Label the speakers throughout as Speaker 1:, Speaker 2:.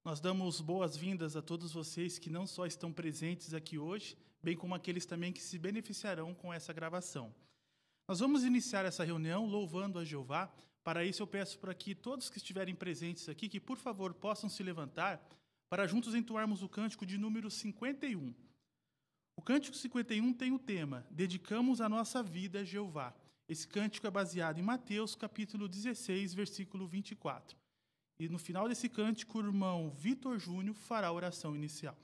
Speaker 1: Nós damos boas-vindas a todos vocês que não só estão presentes aqui hoje, bem como aqueles também que se beneficiarão com essa gravação. Nós vamos iniciar essa reunião louvando a Jeová. Para isso eu peço para que todos que estiverem presentes aqui, que por favor possam se levantar, para juntos entoarmos o cântico de número 51. O cântico 51 tem o tema, Dedicamos a nossa vida a Jeová. Esse cântico é baseado em Mateus, capítulo 16, versículo 24. E no final desse cântico, o irmão Vitor Júnior fará a oração inicial.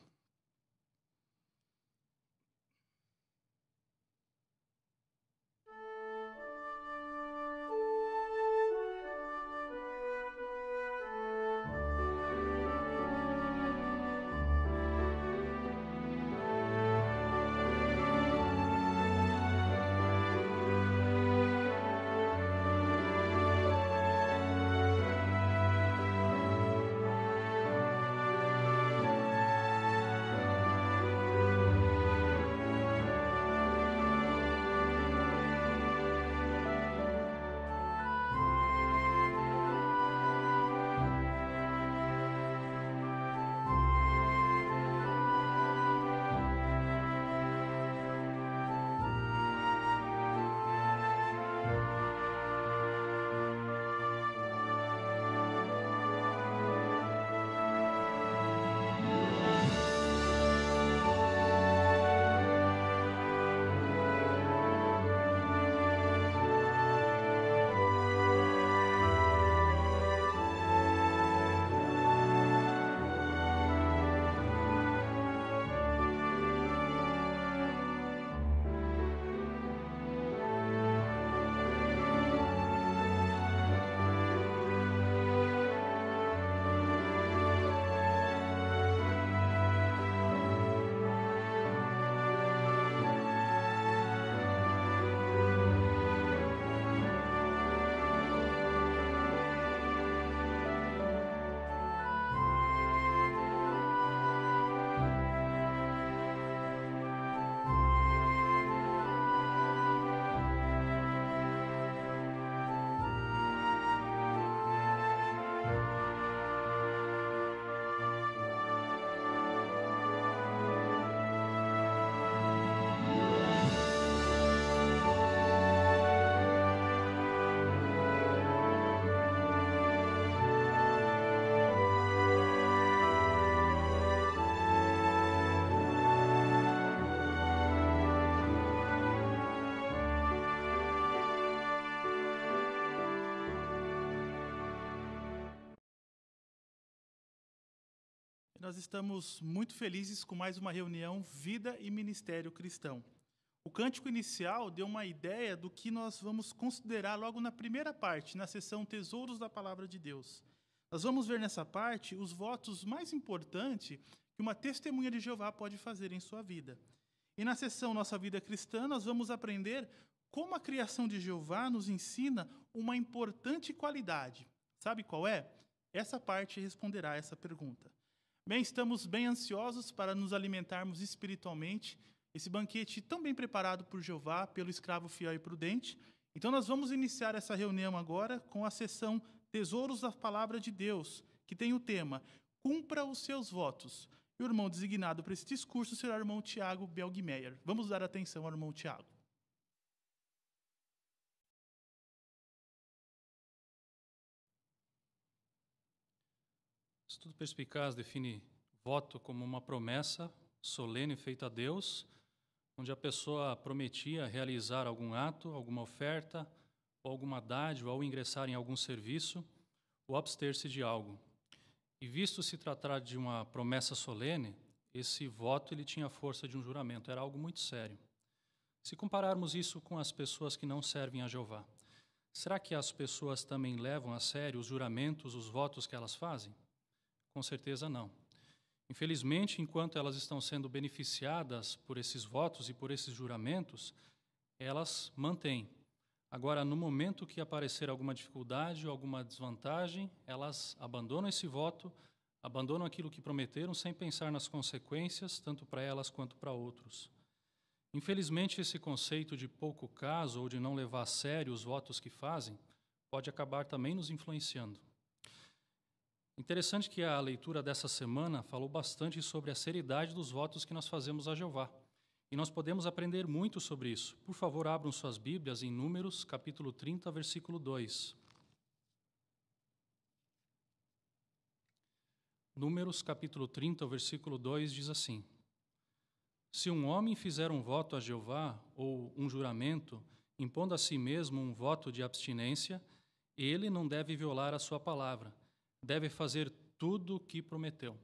Speaker 1: Nós estamos muito felizes com mais uma reunião Vida e Ministério Cristão. O cântico inicial deu uma ideia do que nós vamos considerar logo na primeira parte, na seção Tesouros da Palavra de Deus. Nós vamos ver nessa parte os votos mais importantes que uma testemunha de Jeová pode fazer em sua vida. E na seção Nossa Vida Cristã, nós vamos aprender como a criação de Jeová nos ensina uma importante qualidade. Sabe qual é? Essa parte responderá a essa pergunta. Bem, estamos bem ansiosos para nos alimentarmos espiritualmente, esse banquete tão bem preparado por Jeová, pelo escravo fiel e prudente. Então nós vamos iniciar essa reunião agora com a sessão Tesouros da Palavra de Deus, que tem o tema Cumpra os seus votos. E o irmão designado para esse discurso será o irmão Tiago Belgmeyer. Vamos dar atenção ao irmão Tiago.
Speaker 2: Estudo perspicaz define voto como uma promessa solene feita a Deus, onde a pessoa prometia realizar algum ato, alguma oferta, ou alguma dádiva, ou ingressar em algum serviço, ou abster-se de algo. E visto se tratar de uma promessa solene, esse voto ele tinha a força de um juramento, era algo muito sério. Se compararmos isso com as pessoas que não servem a Jeová, será que as pessoas também levam a sério os juramentos, os votos que elas fazem? Com certeza não. Infelizmente, enquanto elas estão sendo beneficiadas por esses votos e por esses juramentos, elas mantêm. Agora, no momento que aparecer alguma dificuldade ou alguma desvantagem, elas abandonam esse voto, abandonam aquilo que prometeram sem pensar nas consequências, tanto para elas quanto para outros. Infelizmente, esse conceito de pouco caso ou de não levar a sério os votos que fazem pode acabar também nos influenciando. Interessante que a leitura dessa semana falou bastante sobre a seriedade dos votos que nós fazemos a Jeová. E nós podemos aprender muito sobre isso. Por favor, abram suas Bíblias em Números, capítulo 30, versículo 2. Números, capítulo 30, versículo 2 diz assim: Se um homem fizer um voto a Jeová, ou um juramento, impondo a si mesmo um voto de abstinência, ele não deve violar a sua palavra, deve fazer tudo o que prometeu.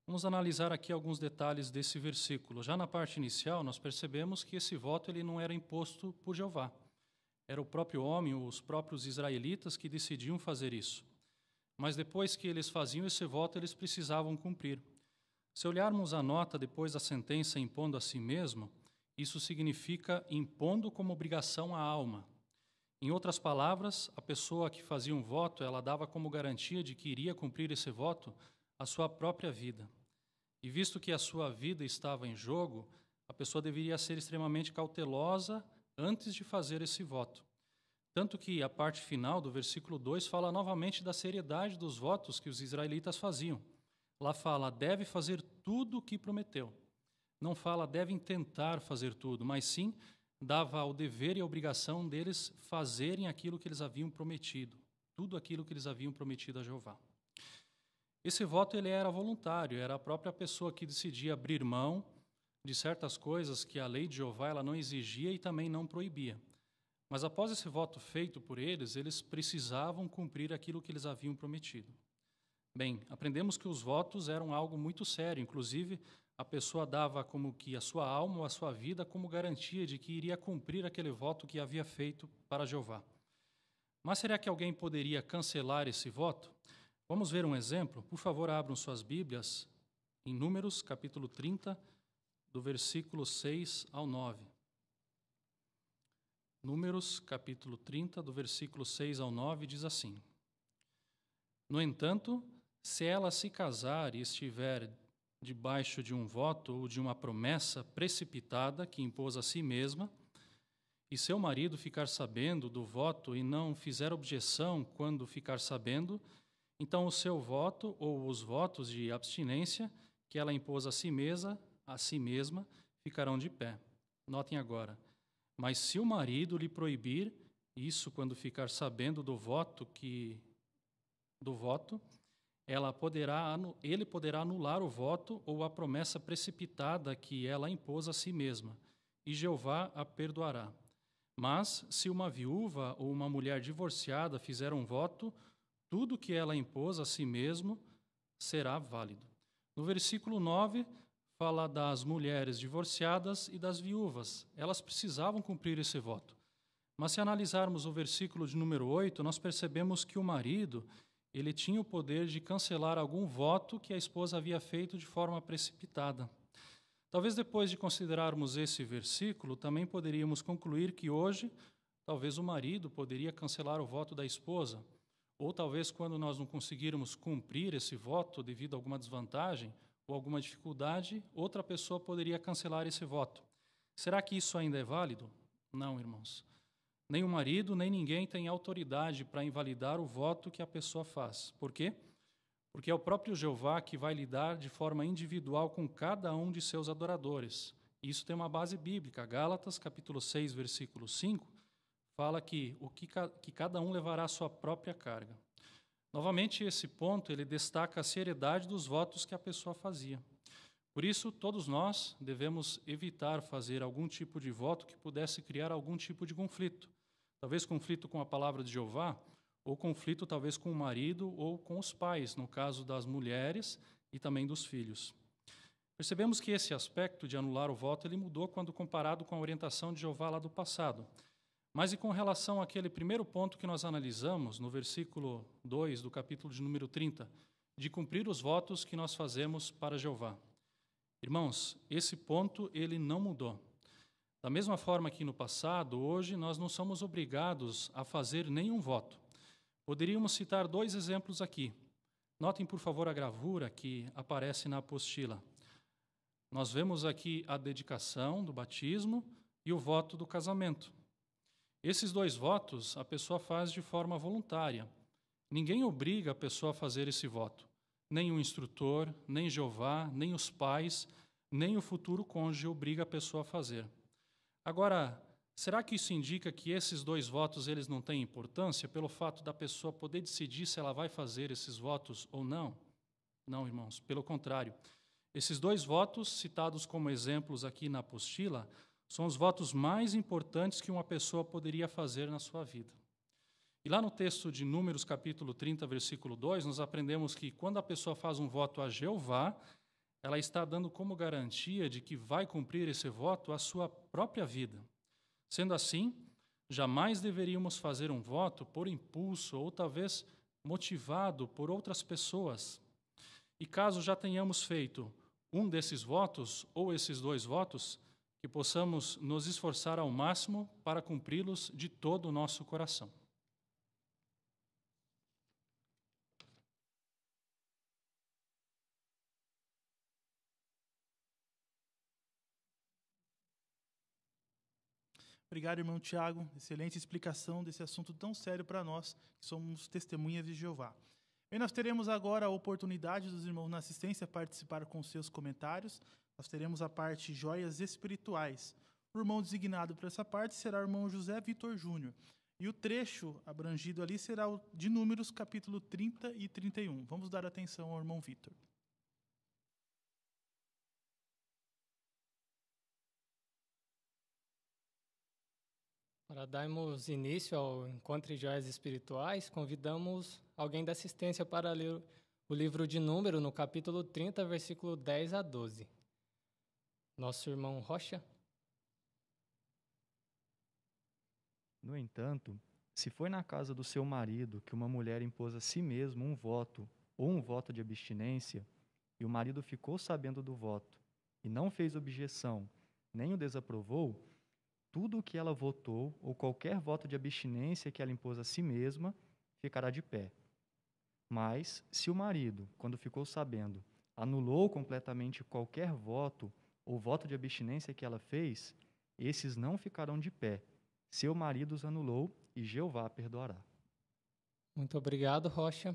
Speaker 2: Vamos analisar aqui alguns detalhes desse versículo. Já na parte inicial, nós percebemos que esse voto ele não era imposto por Jeová. Era o próprio homem, os próprios israelitas que decidiam fazer isso. Mas depois que eles faziam esse voto, eles precisavam cumprir. Se olharmos a nota depois da sentença impondo a si mesmo, isso significa impondo como obrigação a alma. Em outras palavras, a pessoa que fazia um voto, ela dava como garantia de que iria cumprir esse voto a sua própria vida. E visto que a sua vida estava em jogo, a pessoa deveria ser extremamente cautelosa antes de fazer esse voto. Tanto que a parte final do versículo 2 fala novamente da seriedade dos votos que os israelitas faziam. Lá fala, deve fazer tudo o que prometeu. Não fala, devem tentar fazer tudo, mas sim, dava o dever e a obrigação deles fazerem aquilo que eles haviam prometido, tudo aquilo que eles haviam prometido a Jeová. Esse voto ele era voluntário, era a própria pessoa que decidia abrir mão de certas coisas que a lei de Jeová ela não exigia e também não proibia. Mas após esse voto feito por eles, eles precisavam cumprir aquilo que eles haviam prometido. Bem, aprendemos que os votos eram algo muito sério, inclusive a pessoa dava como que a sua alma ou a sua vida como garantia de que iria cumprir aquele voto que havia feito para Jeová. Mas será que alguém poderia cancelar esse voto? Vamos ver um exemplo? Por favor, abram suas Bíblias em Números, capítulo 30, do versículo 6 ao 9. Números, capítulo 30, do versículo 6 ao 9, diz assim: No entanto, se ela se casar e estiver debaixo de um voto ou de uma promessa precipitada que impôs a si mesma, e seu marido ficar sabendo do voto e não fizer objeção quando ficar sabendo, então o seu voto ou os votos de abstinência que ela impôs a si mesma ficarão de pé. Notem agora. Mas se o marido lhe proibir isso quando ficar sabendo do voto, ele poderá anular o voto ou a promessa precipitada que ela impôs a si mesma, e Jeová a perdoará. Mas, se uma viúva ou uma mulher divorciada fizer um voto, tudo que ela impôs a si mesmo será válido. No versículo 9, fala das mulheres divorciadas e das viúvas. Elas precisavam cumprir esse voto. Mas se analisarmos o versículo de número 8, nós percebemos que o marido ele tinha o poder de cancelar algum voto que a esposa havia feito de forma precipitada. Talvez depois de considerarmos esse versículo, também poderíamos concluir que hoje, talvez o marido poderia cancelar o voto da esposa, ou talvez quando nós não conseguirmos cumprir esse voto devido a alguma desvantagem ou alguma dificuldade, outra pessoa poderia cancelar esse voto. Será que isso ainda é válido? Não, irmãos. Nem o marido, nem ninguém tem autoridade para invalidar o voto que a pessoa faz. Por quê? Porque é o próprio Jeová que vai lidar de forma individual com cada um de seus adoradores. Isso tem uma base bíblica. Gálatas, capítulo 6, versículo 5, fala que cada um levará a sua própria carga. Novamente, esse ponto ele destaca a seriedade dos votos que a pessoa fazia. Por isso, todos nós devemos evitar fazer algum tipo de voto que pudesse criar algum tipo de conflito. Talvez conflito com a palavra de Jeová, ou conflito talvez com o marido ou com os pais, no caso das mulheres e também dos filhos. Percebemos que esse aspecto de anular o voto ele mudou quando comparado com a orientação de Jeová lá do passado. Mas e com relação àquele primeiro ponto que nós analisamos, no versículo 2 do capítulo de número 30, de cumprir os votos que nós fazemos para Jeová? Irmãos, esse ponto ele não mudou. Da mesma forma que no passado, hoje nós não somos obrigados a fazer nenhum voto. Poderíamos citar 2 exemplos aqui. Notem, por favor, a gravura que aparece na apostila. Nós vemos aqui a dedicação do batismo e o voto do casamento. Esses 2 votos a pessoa faz de forma voluntária. Ninguém obriga a pessoa a fazer esse voto. Nem o instrutor, nem Jeová, nem os pais, nem o futuro cônjuge obriga a pessoa a fazer. Agora, será que isso indica que esses dois votos eles não têm importância pelo fato da pessoa poder decidir se ela vai fazer esses votos ou não? Não, irmãos, pelo contrário. Esses dois votos, citados como exemplos aqui na apostila, são os votos mais importantes que uma pessoa poderia fazer na sua vida. E lá no texto de Números, capítulo 30, versículo 2, nós aprendemos que quando a pessoa faz um voto a Jeová, ela está dando como garantia de que vai cumprir esse voto a sua própria vida. Sendo assim, jamais deveríamos fazer um voto por impulso ou talvez motivado por outras pessoas. E caso já tenhamos feito um desses votos ou esses dois votos, que possamos nos esforçar ao máximo para cumpri-los de todo o nosso coração.
Speaker 1: Obrigado, irmão Tiago. Excelente explicação desse assunto tão sério para nós, que somos testemunhas de Jeová. E nós teremos agora a oportunidade dos irmãos na assistência participar com seus comentários. Nós teremos a parte joias espirituais. O irmão designado para essa parte será o irmão José Vitor Júnior. E o trecho abrangido ali será o de Números, capítulo 30 e 31. Vamos dar atenção ao irmão Vitor.
Speaker 3: Para darmos início ao Encontro de Joias Espirituais, convidamos alguém da assistência para ler o livro de Número, no capítulo 30, versículo 10 a 12. Nosso irmão Rocha.
Speaker 4: No entanto, se foi na casa do seu marido que uma mulher impôs a si mesma um voto ou um voto de abstinência, e o marido ficou sabendo do voto, e não fez objeção, nem o desaprovou, tudo o que ela votou ou qualquer voto de abstinência que ela impôs a si mesma ficará de pé. Mas, se o marido, quando ficou sabendo, anulou completamente qualquer voto ou voto de abstinência que ela fez, esses não ficarão de pé. Seu marido os anulou e Jeová perdoará.
Speaker 3: Muito obrigado, Rocha.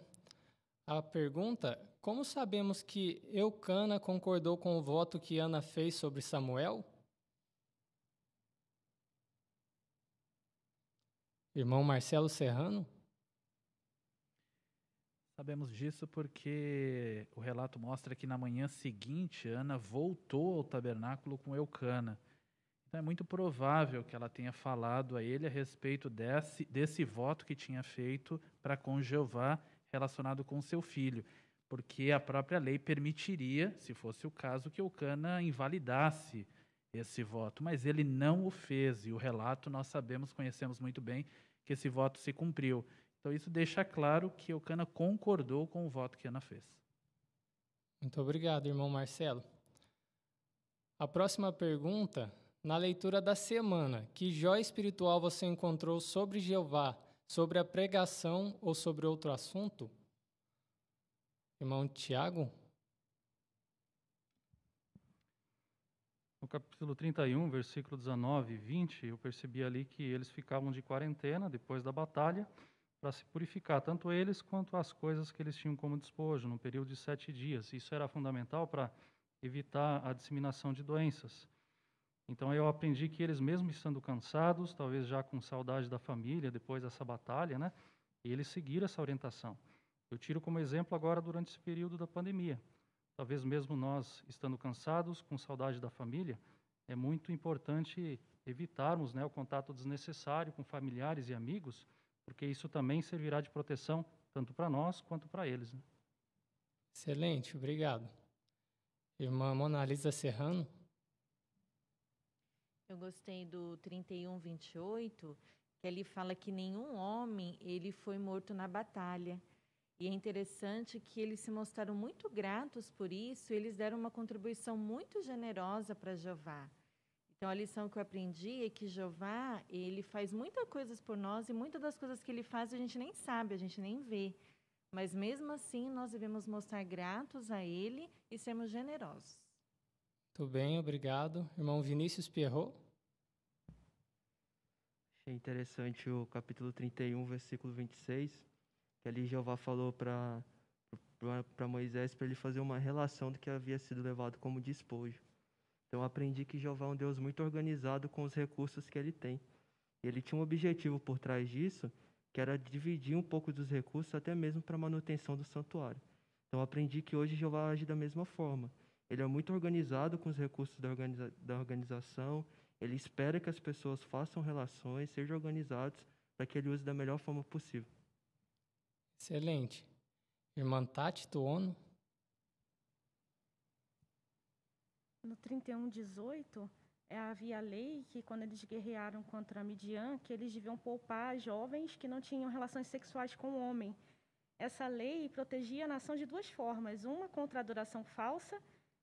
Speaker 3: A pergunta: como sabemos que Eucana concordou com o voto que Ana fez sobre Samuel? Irmão Marcelo Serrano?
Speaker 5: Sabemos disso porque o relato mostra que na manhã seguinte, Ana voltou ao tabernáculo com Eucana. Então é muito provável que ela tenha falado a ele a respeito desse voto que tinha feito para com Jeová relacionado com seu filho, porque a própria lei permitiria, se fosse o caso, que Eucana invalidasse esse voto, mas ele não o fez, e o relato nós sabemos, conhecemos muito bem, que esse voto se cumpriu. Então isso deixa claro que Eucana concordou com o voto que Ana fez.
Speaker 3: Muito obrigado, irmão Marcelo. A próxima pergunta: na leitura da semana, que joia espiritual você encontrou sobre Jeová, sobre a pregação ou sobre outro assunto? Irmão Tiago?
Speaker 2: No capítulo 31, versículo 19 e 20, eu percebi ali que eles ficavam de quarentena depois da batalha para se purificar, tanto eles quanto as coisas que eles tinham como despojo, num período de 7 dias. Isso era fundamental para evitar a disseminação de doenças. Então eu aprendi que eles, mesmo estando cansados, talvez já com saudade da família depois dessa batalha, né, eles seguiram essa orientação. Eu tiro como exemplo agora durante esse período da pandemia. Talvez mesmo nós, estando cansados, com saudade da família, é muito importante evitarmos, né, o contato desnecessário com familiares e amigos, porque isso também servirá de proteção tanto para nós quanto para eles. Né?
Speaker 3: Excelente, obrigado. Irmã Mona Lisa Serrano?
Speaker 6: Eu gostei do 31, 28, que ele fala que nenhum homem ele foi morto na batalha. E é interessante que eles se mostraram muito gratos por isso, eles deram uma contribuição muito generosa para Jeová. Então, a lição que eu aprendi é que Jeová, ele faz muitas coisas por nós e muitas das coisas que ele faz a gente nem sabe, a gente nem vê. Mas, mesmo assim, nós devemos mostrar gratos a ele e sermos generosos.
Speaker 3: Muito bem, obrigado. Irmão Vinícius Pierrot?
Speaker 7: Achei interessante o capítulo 31, versículo 26, que ali Jeová falou para Moisés para ele fazer uma relação do que havia sido levado como despojo. Então eu aprendi que Jeová é um Deus muito organizado com os recursos que ele tem. E ele tinha um objetivo por trás disso, que era dividir um pouco dos recursos até mesmo para a manutenção do santuário. Então eu aprendi que hoje Jeová age da mesma forma. Ele é muito organizado com os recursos da organização, ele espera que as pessoas façam relações, sejam organizados, para que ele use da melhor forma possível.
Speaker 3: Excelente. Irmã Tati Tuono.
Speaker 8: No 31:18, havia a lei que, quando eles guerrearam contra Midian, que eles deviam poupar jovens que não tinham relações sexuais com o homem. Essa lei protegia a nação de duas formas, uma contra a adoração falsa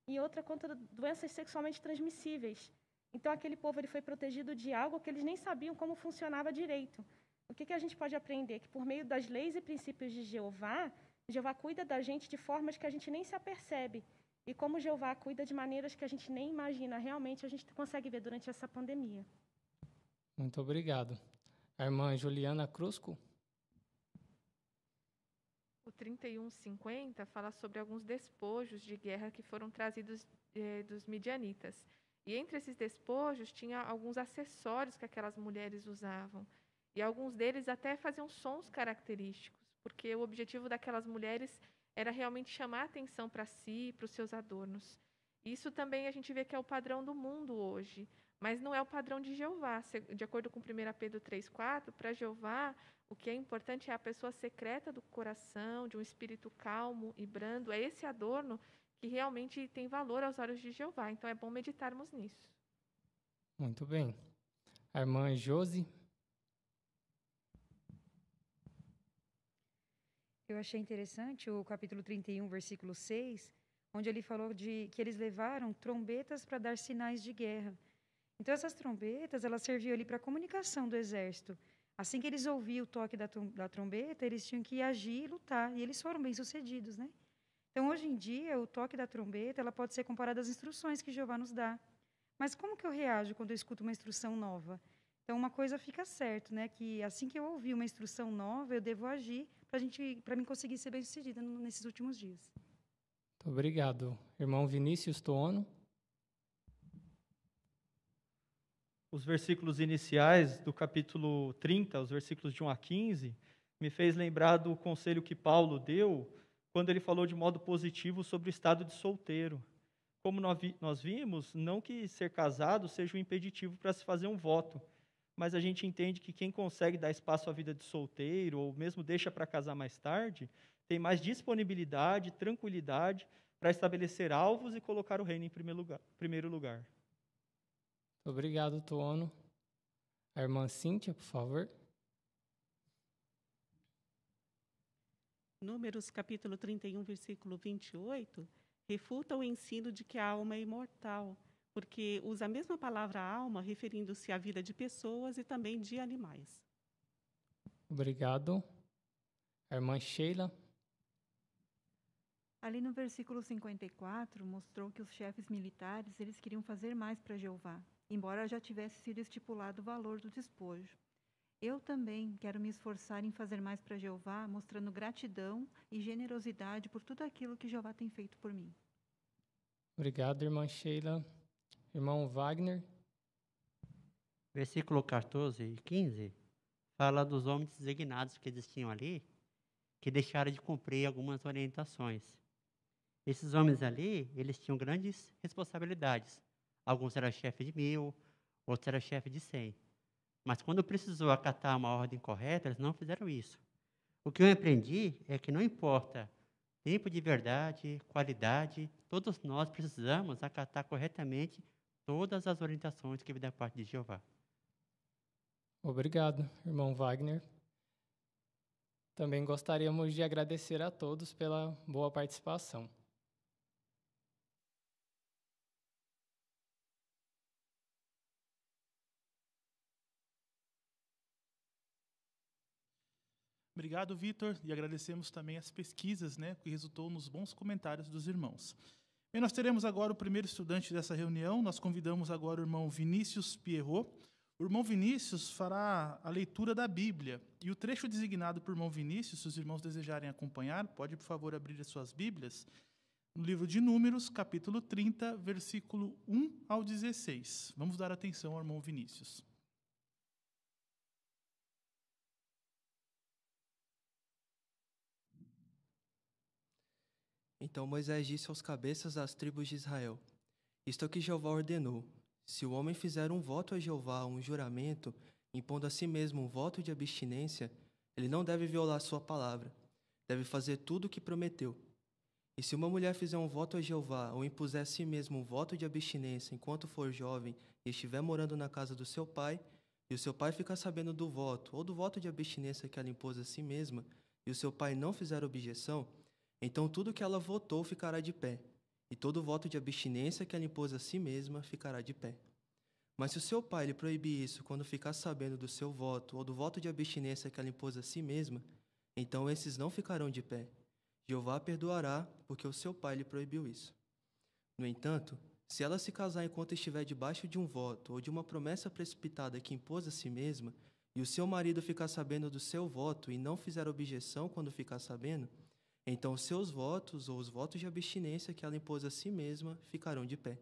Speaker 8: e outra contra doenças sexualmente transmissíveis. Então, aquele povo ele foi protegido de algo que eles nem sabiam como funcionava direito. O que a gente pode aprender? Que por meio das leis e princípios de Jeová, Jeová cuida da gente de formas que a gente nem se apercebe. E como Jeová cuida de maneiras que a gente nem imagina, realmente a gente consegue ver durante essa pandemia.
Speaker 3: Muito obrigado. A irmã Juliana Crusco.
Speaker 9: O 31:50 fala sobre alguns despojos de guerra que foram trazidos dos midianitas. E entre esses despojos tinha alguns acessórios que aquelas mulheres usavam. E alguns deles até faziam sons característicos, porque o objetivo daquelas mulheres era realmente chamar a atenção para si, para os seus adornos. Isso também a gente vê que é o padrão do mundo hoje, mas não é o padrão de Jeová. De acordo com 1 Pedro 3,4, para Jeová, o que é importante é a pessoa secreta do coração, de um espírito calmo e brando. É esse adorno que realmente tem valor aos olhos de Jeová. Então é bom meditarmos nisso.
Speaker 3: Muito bem. A irmã Josi.
Speaker 10: Eu achei interessante o capítulo 31, versículo 6, onde ele falou que eles levaram trombetas para dar sinais de guerra. Então, essas trombetas, elas serviam ali para a comunicação do exército. Assim que eles ouviam o toque da trombeta, eles tinham que agir e lutar, e eles foram bem-sucedidos, né? Então, hoje em dia, o toque da trombeta, ela pode ser comparada às instruções que Jeová nos dá. Mas como que eu reajo quando eu escuto uma instrução nova? Então, uma coisa fica certo, né? Que assim que eu ouvir uma instrução nova, eu devo agir para mim conseguir ser bem-sucedida nesses últimos dias.
Speaker 3: Muito obrigado. Irmão Vinícius Tuono.
Speaker 4: Os versículos iniciais do capítulo 30, os versículos de 1 a 15, me fez lembrar do conselho que Paulo deu quando ele falou de modo positivo sobre o estado de solteiro. Como nós vimos, não que ser casado seja um impeditivo para se fazer um voto, mas a gente entende que quem consegue dar espaço à vida de solteiro, ou mesmo deixa para casar mais tarde, tem mais disponibilidade, tranquilidade para estabelecer alvos e colocar o reino em primeiro lugar.
Speaker 3: Obrigado, Tuono. A irmã Cíntia, por favor.
Speaker 11: Números, capítulo 31, versículo 28, refuta o ensino de que a alma é imortal, porque usa a mesma palavra alma, referindo-se à vida de pessoas e também de animais.
Speaker 3: Obrigado. A irmã Sheila.
Speaker 12: Ali no versículo 54, mostrou que os chefes militares eles queriam fazer mais para Jeová, embora já tivesse sido estipulado o valor do despojo. Eu também quero me esforçar em fazer mais para Jeová, mostrando gratidão e generosidade por tudo aquilo que Jeová tem feito por mim.
Speaker 3: Obrigado, irmã Sheila. Irmão Wagner.
Speaker 13: Versículo 14 e 15 fala dos homens designados que existiam ali, que deixaram de cumprir algumas orientações. Esses homens ali, eles tinham grandes responsabilidades. Alguns eram chefe de 1000, outros eram chefe de 100. Mas quando precisou acatar uma ordem correta, eles não fizeram isso. O que eu aprendi é que não importa tempo de verdade, qualidade, todos nós precisamos acatar corretamente todas as orientações que vêm da parte de Jeová.
Speaker 3: Obrigado, irmão Wagner. Também gostaríamos de agradecer a todos pela boa participação.
Speaker 1: Obrigado, Vitor, e agradecemos também as pesquisas, que resultou nos bons comentários dos irmãos. Bem, nós teremos agora o primeiro estudante dessa reunião. Nós convidamos agora o irmão Vinícius Pierrot. O irmão Vinícius fará a leitura da Bíblia. E o trecho designado por irmão Vinícius, se os irmãos desejarem acompanhar, pode, por favor, abrir as suas Bíblias, no livro de Números, capítulo 30, versículo 1 ao 16. Vamos dar atenção ao irmão Vinícius.
Speaker 7: Então Moisés disse aos cabeças das tribos de Israel: Isto é o que Jeová ordenou. Se o homem fizer um voto a Jeová, um juramento, impondo a si mesmo um voto de abstinência, ele não deve violar sua palavra. Deve fazer tudo o que prometeu. E se uma mulher fizer um voto a Jeová, ou impuser a si mesmo um voto de abstinência enquanto for jovem e estiver morando na casa do seu pai, e o seu pai ficar sabendo do voto, ou do voto de abstinência que ela impôs a si mesma, e o seu pai não fizer objeção, então tudo que ela votou ficará de pé, e todo voto de abstinência que ela impôs a si mesma ficará de pé. Mas se o seu pai lhe proibir isso quando ficar sabendo do seu voto, ou do voto de abstinência que ela impôs a si mesma, então esses não ficarão de pé. Jeová perdoará, porque o seu pai lhe proibiu isso. No entanto, se ela se casar enquanto estiver debaixo de um voto ou de uma promessa precipitada que impôs a si mesma, e o seu marido ficar sabendo do seu voto e não fizer objeção quando ficar sabendo, então os seus votos ou os votos de abstinência que ela impôs a si mesma ficarão de pé.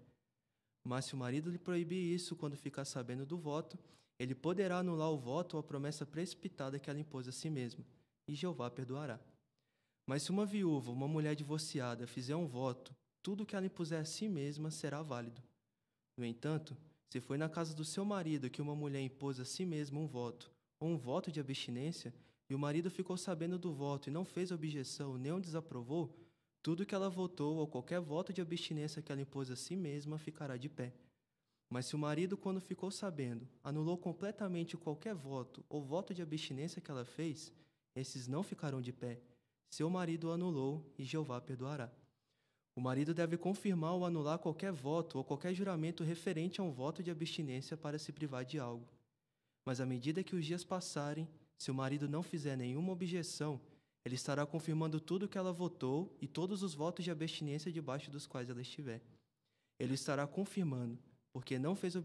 Speaker 7: Mas se o marido lhe proibir isso quando ficar sabendo do voto, ele poderá anular o voto ou a promessa precipitada que ela impôs a si mesma, e Jeová perdoará. Mas se uma viúva ou uma mulher divorciada fizer um voto, tudo que ela impuser a si mesma será válido. No entanto, se foi na casa do seu marido que uma mulher impôs a si mesma um voto, ou um voto de abstinência, e o marido ficou sabendo do voto e não fez objeção nem o desaprovou, tudo que ela votou ou qualquer voto de abstinência que ela impôs a si mesma ficará de pé. Mas se o marido, quando ficou sabendo, anulou completamente qualquer voto ou voto de abstinência que ela fez, esses não ficarão de pé. Seu marido o anulou e Jeová perdoará. O marido deve confirmar ou anular qualquer voto ou qualquer juramento referente a um voto de abstinência para se privar de algo. Mas à medida que os dias passarem, se o marido não fizer nenhuma objeção, ele estará confirmando tudo o que ela votou e todos os votos de abstinência debaixo dos quais ela estiver. Ele estará confirmando, porque não fez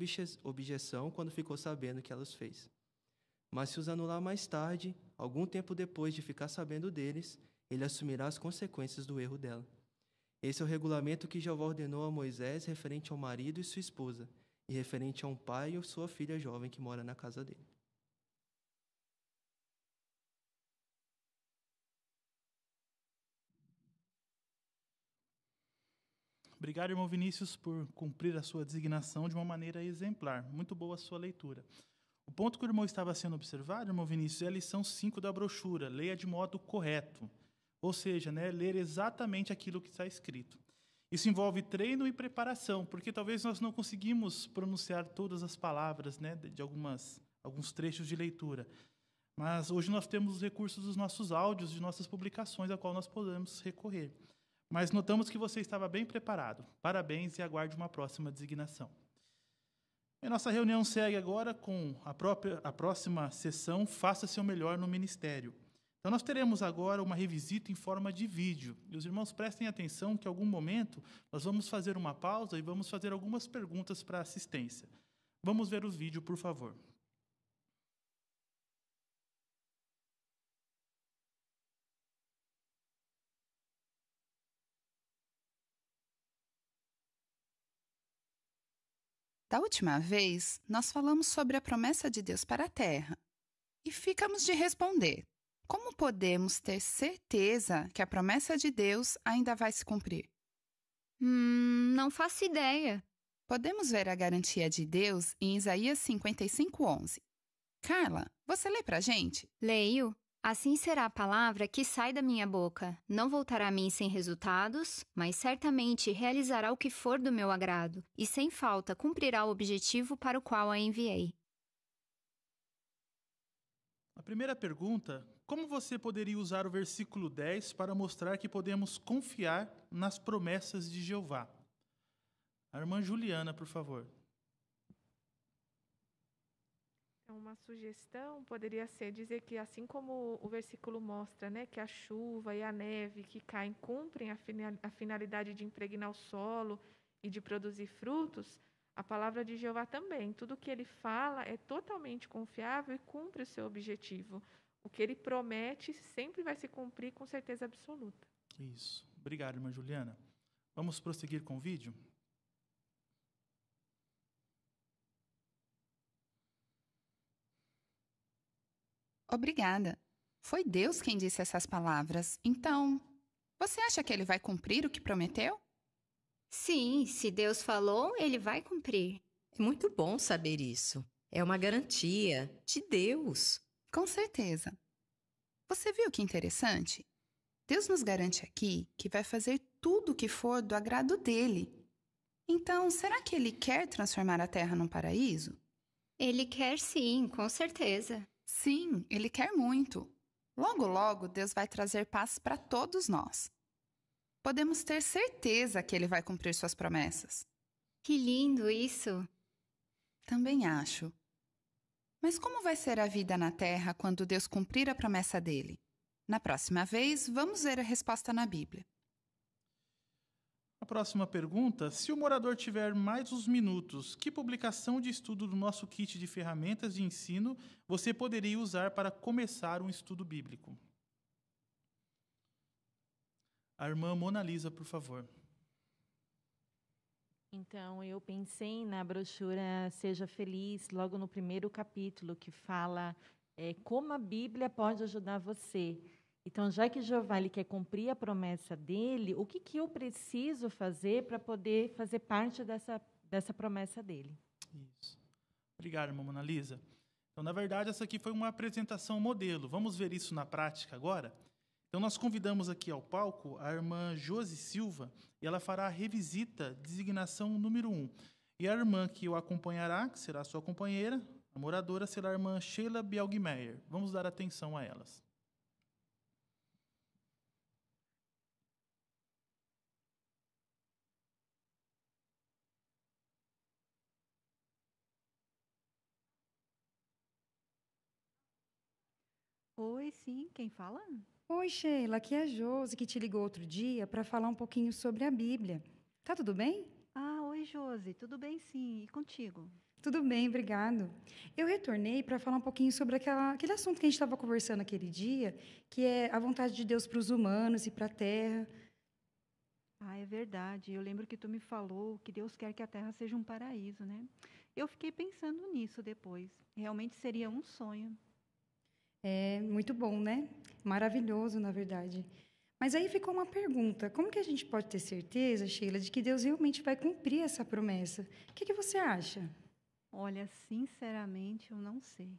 Speaker 7: objeção quando ficou sabendo que ela os fez. Mas se os anular mais tarde, algum tempo depois de ficar sabendo deles, ele assumirá as consequências do erro dela. Esse é o regulamento que Jeová ordenou a Moisés referente ao marido e sua esposa, e referente a um pai ou sua filha jovem que mora na casa dele.
Speaker 1: Obrigado, irmão Vinícius, por cumprir a sua designação de uma maneira exemplar. Muito boa a sua leitura. O ponto que o irmão estava sendo observado, irmão Vinícius, é a lição 5 da brochura. Leia de modo correto. Ou seja, ler exatamente aquilo que está escrito. Isso envolve treino e preparação, porque talvez nós não conseguimos pronunciar todas as palavras de alguns trechos de leitura. Mas hoje nós temos os recursos dos nossos áudios, de nossas publicações, a qual nós podemos recorrer. Mas notamos que você estava bem preparado. Parabéns e aguarde uma próxima designação. E nossa reunião segue agora com a próxima sessão, Faça Seu Melhor no Ministério. Então, nós teremos agora uma revisita em forma de vídeo. E os irmãos prestem atenção que, em algum momento, nós vamos fazer uma pausa e vamos fazer algumas perguntas para a assistência. Vamos ver o vídeo, por favor.
Speaker 14: Da última vez, nós falamos sobre a promessa de Deus para a terra. E ficamos de responder. Como podemos ter certeza que a promessa de Deus ainda vai se cumprir?
Speaker 15: Não faço ideia.
Speaker 14: Podemos ver a garantia de Deus em Isaías 55:11. Carla, você lê pra gente?
Speaker 15: Leio. Assim será a palavra que sai da minha boca. Não voltará a mim sem resultados, mas certamente realizará o que for do meu agrado, e sem falta cumprirá o objetivo para o qual a enviei.
Speaker 1: A primeira pergunta: como você poderia usar o versículo 10 para mostrar que podemos confiar nas promessas de Jeová? A irmã Juliana, por favor.
Speaker 9: Então, uma sugestão poderia ser dizer que, assim como o versículo mostra, que a chuva e a neve que caem cumprem a finalidade de impregnar o solo e de produzir frutos, A palavra de Jeová também. Tudo que ele fala é totalmente confiável e cumpre o seu objetivo. O que ele promete sempre vai se cumprir com certeza absoluta.
Speaker 1: Isso. Obrigado, irmã Juliana. Vamos prosseguir com o vídeo?
Speaker 14: Obrigada. Foi Deus quem disse essas palavras. Então, você acha que ele vai cumprir o que prometeu?
Speaker 15: Sim, se Deus falou, ele vai cumprir.
Speaker 16: É muito bom saber isso. É uma garantia de Deus.
Speaker 14: Com certeza. Você viu que interessante? Deus nos garante aqui que vai fazer tudo o que for do agrado dele. Então, será que ele quer transformar a terra num paraíso?
Speaker 15: Ele quer sim, com certeza.
Speaker 14: Sim, ele quer muito. Logo, logo, Deus vai trazer paz para todos nós. Podemos ter certeza que ele vai cumprir suas promessas.
Speaker 15: Que lindo isso!
Speaker 14: Também acho. Mas como vai ser a vida na terra quando Deus cumprir a promessa dele? Na próxima vez, vamos ver a resposta na Bíblia.
Speaker 1: A próxima pergunta: se o morador tiver mais uns minutos, que publicação de estudo do nosso kit de ferramentas de ensino você poderia usar para começar um estudo bíblico? A irmã Mona Lisa, por favor.
Speaker 6: Então, eu pensei na brochura Seja Feliz, logo no primeiro capítulo, que fala como a Bíblia pode ajudar você. Então, já que Jeová ele quer cumprir a promessa dele, o que eu preciso fazer para poder fazer parte dessa promessa dele?
Speaker 1: Isso. Obrigado, irmã Mona Lisa. Então, na verdade, essa aqui foi uma apresentação modelo. Vamos ver isso na prática agora? Então, nós convidamos aqui ao palco a irmã Josi Silva, e ela fará a revisita designação número 1. E a irmã que o acompanhará, que será sua companheira, a moradora, será a irmã Sheila Bialgmeyer. Vamos dar atenção a elas.
Speaker 12: Oi, sim, quem fala?
Speaker 10: Oi, Sheila, aqui é a Josi, que te ligou outro dia para falar um pouquinho sobre a Bíblia. Tá tudo bem?
Speaker 12: Ah, oi, Josi, tudo bem sim, e contigo?
Speaker 10: Tudo bem, obrigado. Eu retornei para falar um pouquinho sobre aquele assunto que a gente estava conversando aquele dia, que é a vontade de Deus para os humanos e para a terra.
Speaker 12: Ah, é verdade. Eu lembro que tu me falou que Deus quer que a terra seja um paraíso, né? Eu fiquei pensando nisso depois. Realmente seria um sonho.
Speaker 10: É muito bom, né? Maravilhoso, na verdade. Mas aí ficou uma pergunta: como que a gente pode ter certeza, Sheila, de que Deus realmente vai cumprir essa promessa? O que você acha?
Speaker 12: Olha, sinceramente, eu não sei.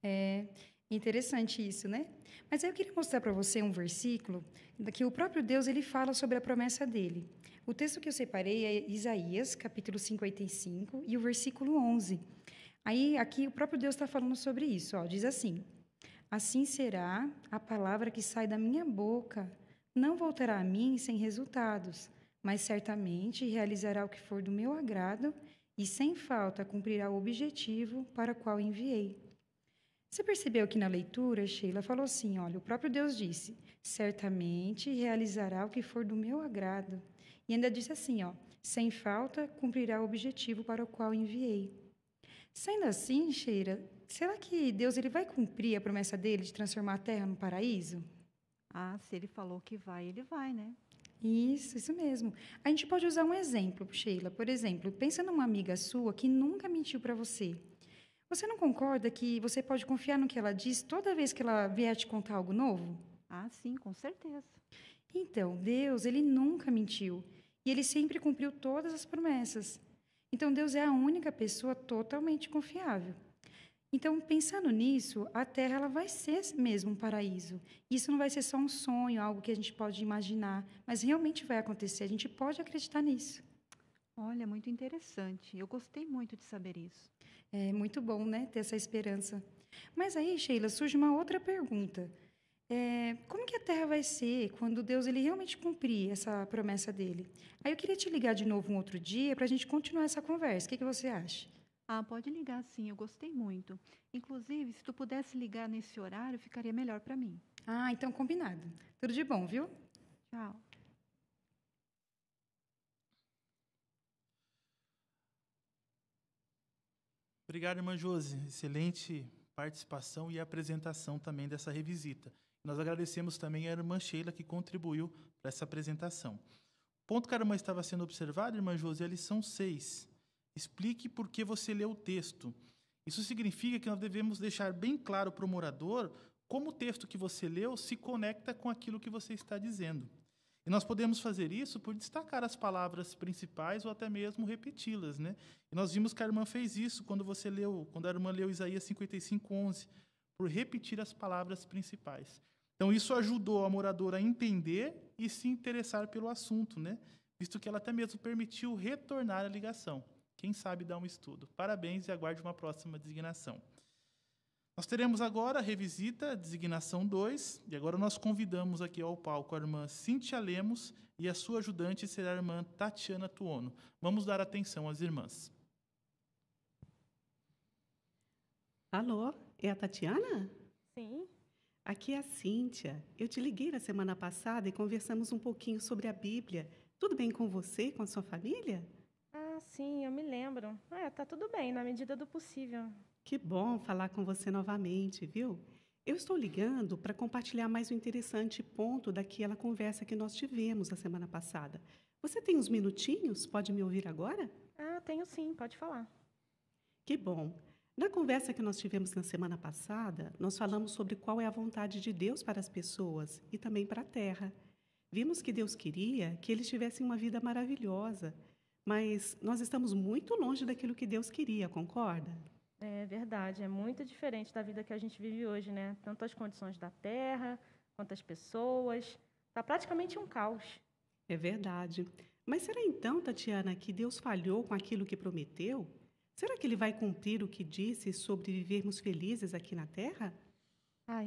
Speaker 10: É interessante isso, né? Mas aí eu queria mostrar para você um versículo que o próprio Deus ele fala sobre a promessa dele. O texto que eu separei é Isaías, capítulo 55, e o versículo 11. Aí, aqui, o próprio Deus está falando sobre isso. Ó, diz assim: assim será a palavra que sai da minha boca. Não voltará a mim sem resultados, mas certamente realizará o que for do meu agrado e, sem falta, cumprirá o objetivo para o qual enviei. Você percebeu que na leitura, Sheila falou assim, olha, o próprio Deus disse, certamente realizará o que for do meu agrado. E ainda disse assim, ó, sem falta, cumprirá o objetivo para o qual enviei. Sendo assim, Sheila, será que Deus ele vai cumprir a promessa dele de transformar a terra num paraíso?
Speaker 12: Ah, se ele falou que vai, ele vai, né?
Speaker 10: Isso mesmo. A gente pode usar um exemplo, Sheila. Por exemplo, pensa numa amiga sua que nunca mentiu para você. Você não concorda que você pode confiar no que ela diz toda vez que ela vier te contar algo novo?
Speaker 12: Ah, sim, com certeza.
Speaker 10: Então, Deus, ele nunca mentiu. E ele sempre cumpriu todas as promessas. Então, Deus é a única pessoa totalmente confiável. Então, pensando nisso, a Terra ela vai ser mesmo um paraíso. Isso não vai ser só um sonho, algo que a gente pode imaginar, mas realmente vai acontecer. A gente pode acreditar nisso.
Speaker 12: Olha, muito interessante. Eu gostei muito de saber isso.
Speaker 10: É muito bom, né, ter essa esperança. Mas aí, Sheila, surge uma outra pergunta. Como que a Terra vai ser quando Deus ele realmente cumprir essa promessa dele? Aí eu queria te ligar de novo um outro dia para a gente continuar essa conversa. O que você acha?
Speaker 12: Ah, pode ligar sim, eu gostei muito. Inclusive, se tu pudesse ligar nesse horário, ficaria melhor para mim.
Speaker 10: Ah, então combinado. Tudo de bom, viu?
Speaker 12: Tchau.
Speaker 1: Obrigado, irmã Josi. Excelente participação e apresentação também dessa revisita. Nós agradecemos também a irmã Sheila, que contribuiu para essa apresentação. O ponto que a irmã estava sendo observada, irmã Josi, é a lição 6. Explique por que você leu o texto. Isso significa que nós devemos deixar bem claro para o morador como o texto que você leu se conecta com aquilo que você está dizendo. E nós podemos fazer isso por destacar as palavras principais ou até mesmo repeti-las, né? E nós vimos que a irmã fez isso quando a irmã leu Isaías 55:11, por repetir as palavras principais. Então isso ajudou a moradora a entender e se interessar pelo assunto, né? Visto que ela até mesmo permitiu retornar à ligação. Quem sabe dar um estudo. Parabéns e aguarde uma próxima designação. Nós teremos agora a revisita, designação 2, e agora nós convidamos aqui ao palco a irmã Cíntia Lemos e a sua ajudante será a irmã Tatiana Tuono. Vamos dar atenção às irmãs.
Speaker 17: Alô, é a Tatiana?
Speaker 8: Sim.
Speaker 17: Aqui é a Cíntia. Eu te liguei na semana passada e conversamos um pouquinho sobre a Bíblia. Tudo bem com você e com a sua família?
Speaker 8: Ah, sim, eu me lembro. Tá tudo bem, na medida do possível.
Speaker 17: Que bom falar com você novamente, viu? Eu estou ligando para compartilhar mais um interessante ponto daquela conversa que nós tivemos a semana passada. Você tem uns minutinhos? Pode me ouvir agora?
Speaker 8: Ah, tenho sim, pode falar.
Speaker 17: Que bom. Na conversa que nós tivemos na semana passada, nós falamos sobre qual é a vontade de Deus para as pessoas e também para a terra. Vimos que Deus queria que eles tivessem uma vida maravilhosa, mas nós estamos muito longe daquilo que Deus queria, concorda?
Speaker 8: É verdade, é muito diferente da vida que a gente vive hoje, né? Tanto as condições da terra, quanto as pessoas. Está praticamente um caos.
Speaker 17: É verdade. Mas será então, Tatiana, que Deus falhou com aquilo que prometeu? Será que Ele vai cumprir o que disse sobre vivermos felizes aqui na Terra?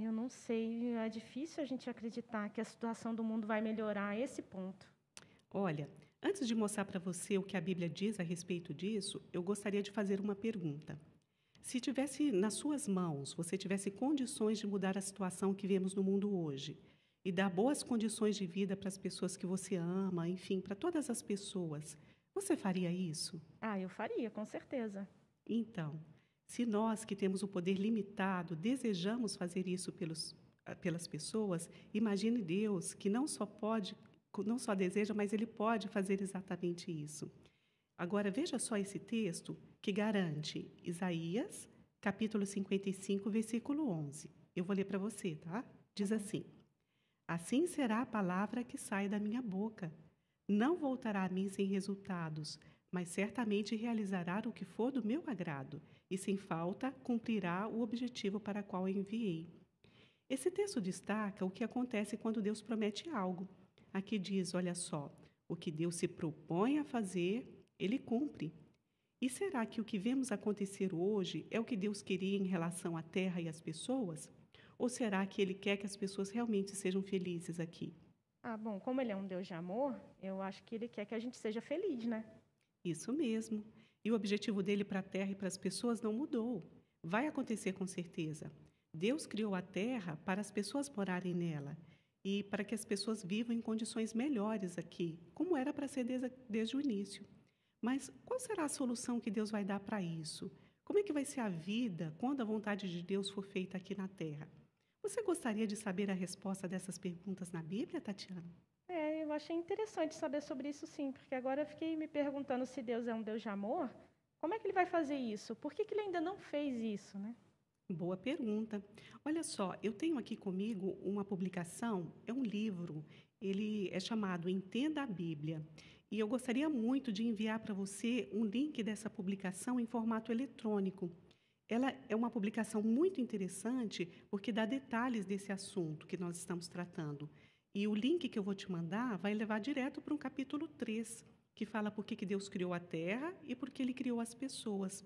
Speaker 8: Eu não sei. É difícil a gente acreditar que a situação do mundo vai melhorar a esse ponto.
Speaker 17: Olha, antes de mostrar para você o que a Bíblia diz a respeito disso, eu gostaria de fazer uma pergunta. Se tivesse nas suas mãos, você tivesse condições de mudar a situação que vemos no mundo hoje e dar boas condições de vida para as pessoas que você ama, enfim, para todas as pessoas, você faria isso?
Speaker 8: Eu faria, com certeza.
Speaker 17: Então, se nós que temos o poder limitado desejamos fazer isso pelas pessoas, imagine Deus que não só deseja, mas Ele pode fazer exatamente isso. Agora, veja só esse texto que garante Isaías, capítulo 55, versículo 11. Eu vou ler para você, tá? Diz assim: Assim será a palavra que sai da minha boca. Não voltará a mim sem resultados, mas certamente realizará o que for do meu agrado, e sem falta cumprirá o objetivo para qual eu enviei. Esse texto destaca o que acontece quando Deus promete algo. Aqui diz, olha só, o que Deus se propõe a fazer, Ele cumpre. E será que o que vemos acontecer hoje é o que Deus queria em relação à terra e às pessoas? Ou será que Ele quer que as pessoas realmente sejam felizes aqui?
Speaker 8: Bom, como Ele é um Deus de amor, eu acho que Ele quer que a gente seja feliz, né?
Speaker 17: Isso mesmo. E o objetivo dele para a terra e para as pessoas não mudou. Vai acontecer com certeza. Deus criou a terra para as pessoas morarem nela e para que as pessoas vivam em condições melhores aqui, como era para ser desde o início. Mas qual será a solução que Deus vai dar para isso? Como é que vai ser a vida quando a vontade de Deus for feita aqui na Terra? Você gostaria de saber a resposta dessas perguntas na Bíblia, Tatiana?
Speaker 8: Eu achei interessante saber sobre isso, sim, porque agora eu fiquei me perguntando se Deus é um Deus de amor. Como é que Ele vai fazer isso? Por que Ele ainda não fez isso, né?
Speaker 17: Boa pergunta. Olha só, eu tenho aqui comigo uma publicação, é um livro, ele é chamado Entenda a Bíblia. E eu gostaria muito de enviar para você um link dessa publicação em formato eletrônico. Ela é uma publicação muito interessante porque dá detalhes desse assunto que nós estamos tratando. E o link que eu vou te mandar vai levar direto para um capítulo 3, que fala por que Deus criou a Terra e por que Ele criou as pessoas.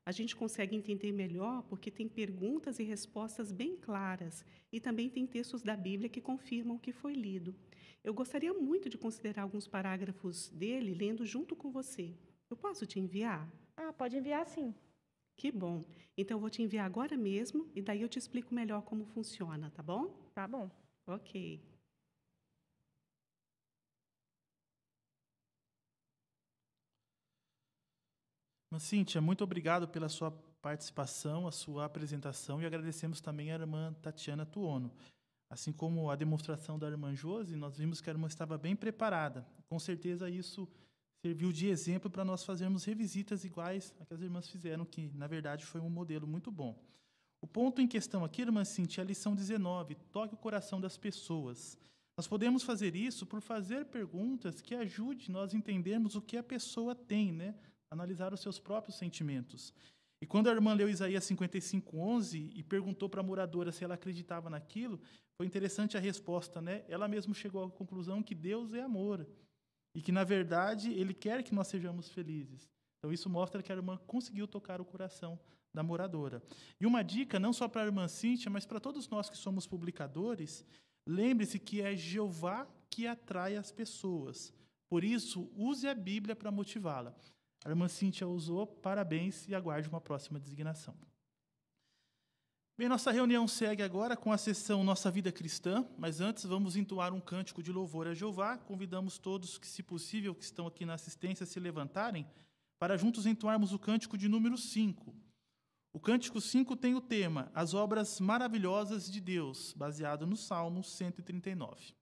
Speaker 17: A gente consegue entender melhor porque tem perguntas e respostas bem claras e também tem textos da Bíblia que confirmam o que foi lido. Eu gostaria muito de considerar alguns parágrafos dele lendo junto com você. Eu posso te enviar?
Speaker 8: Pode enviar sim.
Speaker 17: Que bom. Então, eu vou te enviar agora mesmo e daí eu te explico melhor como funciona, tá bom?
Speaker 8: Tá bom.
Speaker 17: Ok.
Speaker 1: Cíntia, muito obrigado pela sua participação, a sua apresentação, e agradecemos também a irmã Tatiana Tuono. Assim como a demonstração da irmã Josi, nós vimos que a irmã estava bem preparada. Com certeza isso serviu de exemplo para nós fazermos revisitas iguais a que as irmãs fizeram, que, na verdade, foi um modelo muito bom. O ponto em questão aqui, irmã Cíntia, é a lição 19, toque o coração das pessoas. Nós podemos fazer isso por fazer perguntas que ajudem nós a entendermos o que a pessoa tem, né? Analisar os seus próprios sentimentos. E quando a irmã leu Isaías 55:11 e perguntou para a moradora se ela acreditava naquilo, foi interessante a resposta, né? Ela mesma chegou à conclusão que Deus é amor e que, na verdade, Ele quer que nós sejamos felizes. Então, isso mostra que a irmã conseguiu tocar o coração da moradora. E uma dica, não só para a irmã Cíntia, mas para todos nós que somos publicadores, lembre-se que é Jeová que atrai as pessoas. Por isso, use a Bíblia para motivá-la. A irmã Cíntia usou, parabéns, e aguarde uma próxima designação. Bem, nossa reunião segue agora com a sessão Nossa Vida Cristã, mas antes vamos entoar um cântico de louvor a Jeová. Convidamos todos que, se possível, que estão aqui na assistência, a se levantarem, para juntos entoarmos o cântico de número 5. O cântico 5 tem o tema As Obras Maravilhosas de Deus, baseado no Salmo 139.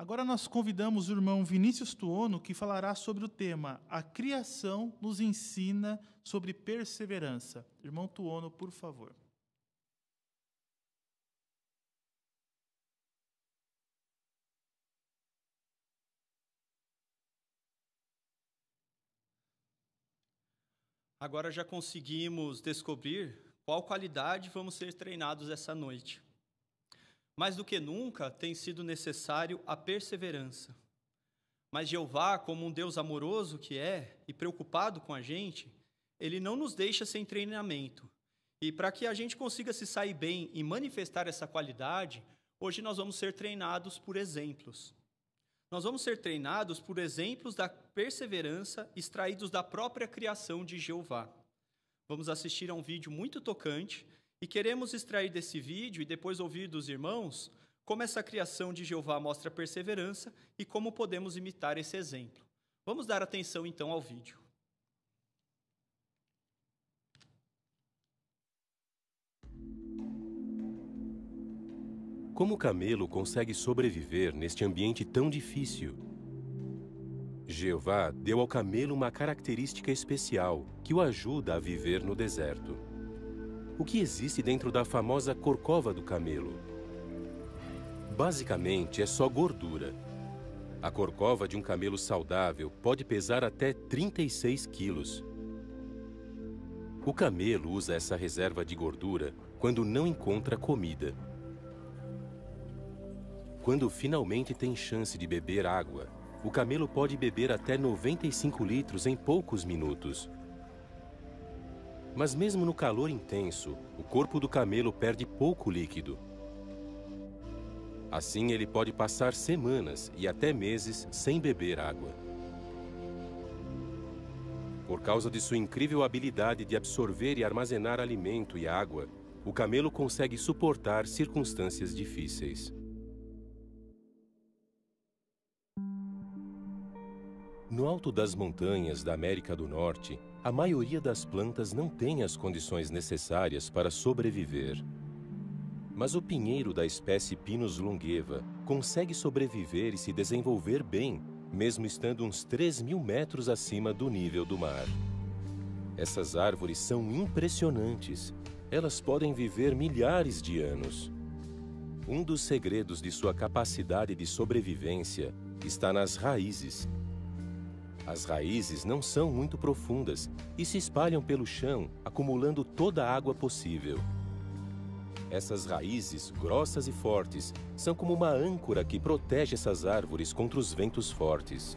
Speaker 1: Agora nós convidamos o irmão Vinícius Tuono, que falará sobre o tema A Criação nos ensina sobre perseverança. Irmão Tuono, por favor.
Speaker 18: Agora já conseguimos descobrir qual qualidade vamos ser treinados essa noite. Mais do que nunca, tem sido necessário a perseverança. Mas Jeová, como um Deus amoroso que é e preocupado com a gente, Ele não nos deixa sem treinamento. E para que a gente consiga se sair bem e manifestar essa qualidade, hoje nós vamos ser treinados por exemplos. Nós vamos ser treinados por exemplos da perseverança extraídos da própria criação de Jeová. Vamos assistir a um vídeo muito tocante e queremos extrair desse vídeo e depois ouvir dos irmãos como essa criação de Jeová mostra perseverança e como podemos imitar esse exemplo. Vamos dar atenção então ao vídeo.
Speaker 19: Como o camelo consegue sobreviver neste ambiente tão difícil? Jeová deu ao camelo uma característica especial que o ajuda a viver no deserto. O que existe dentro da famosa corcova do camelo? Basicamente, é só gordura. A corcova de um camelo saudável pode pesar até 36 quilos. O camelo usa essa reserva de gordura quando não encontra comida. Quando finalmente tem chance de beber água, o camelo pode beber até 95 litros em poucos minutos. Mas mesmo no calor intenso, o corpo do camelo perde pouco líquido. Assim, ele pode passar semanas e até meses sem beber água. Por causa de sua incrível habilidade de absorver e armazenar alimento e água, o camelo consegue suportar circunstâncias difíceis. No alto das montanhas da América do Norte, a maioria das plantas não tem as condições necessárias para sobreviver. Mas o pinheiro da espécie Pinus longeva consegue sobreviver e se desenvolver bem, mesmo estando uns 3.000 metros acima do nível do mar. Essas árvores são impressionantes. Elas podem viver milhares de anos. Um dos segredos de sua capacidade de sobrevivência está nas raízes. As raízes não são muito profundas e se espalham pelo chão, acumulando toda a água possível. Essas raízes, grossas e fortes, são como uma âncora que protege essas árvores contra os ventos fortes.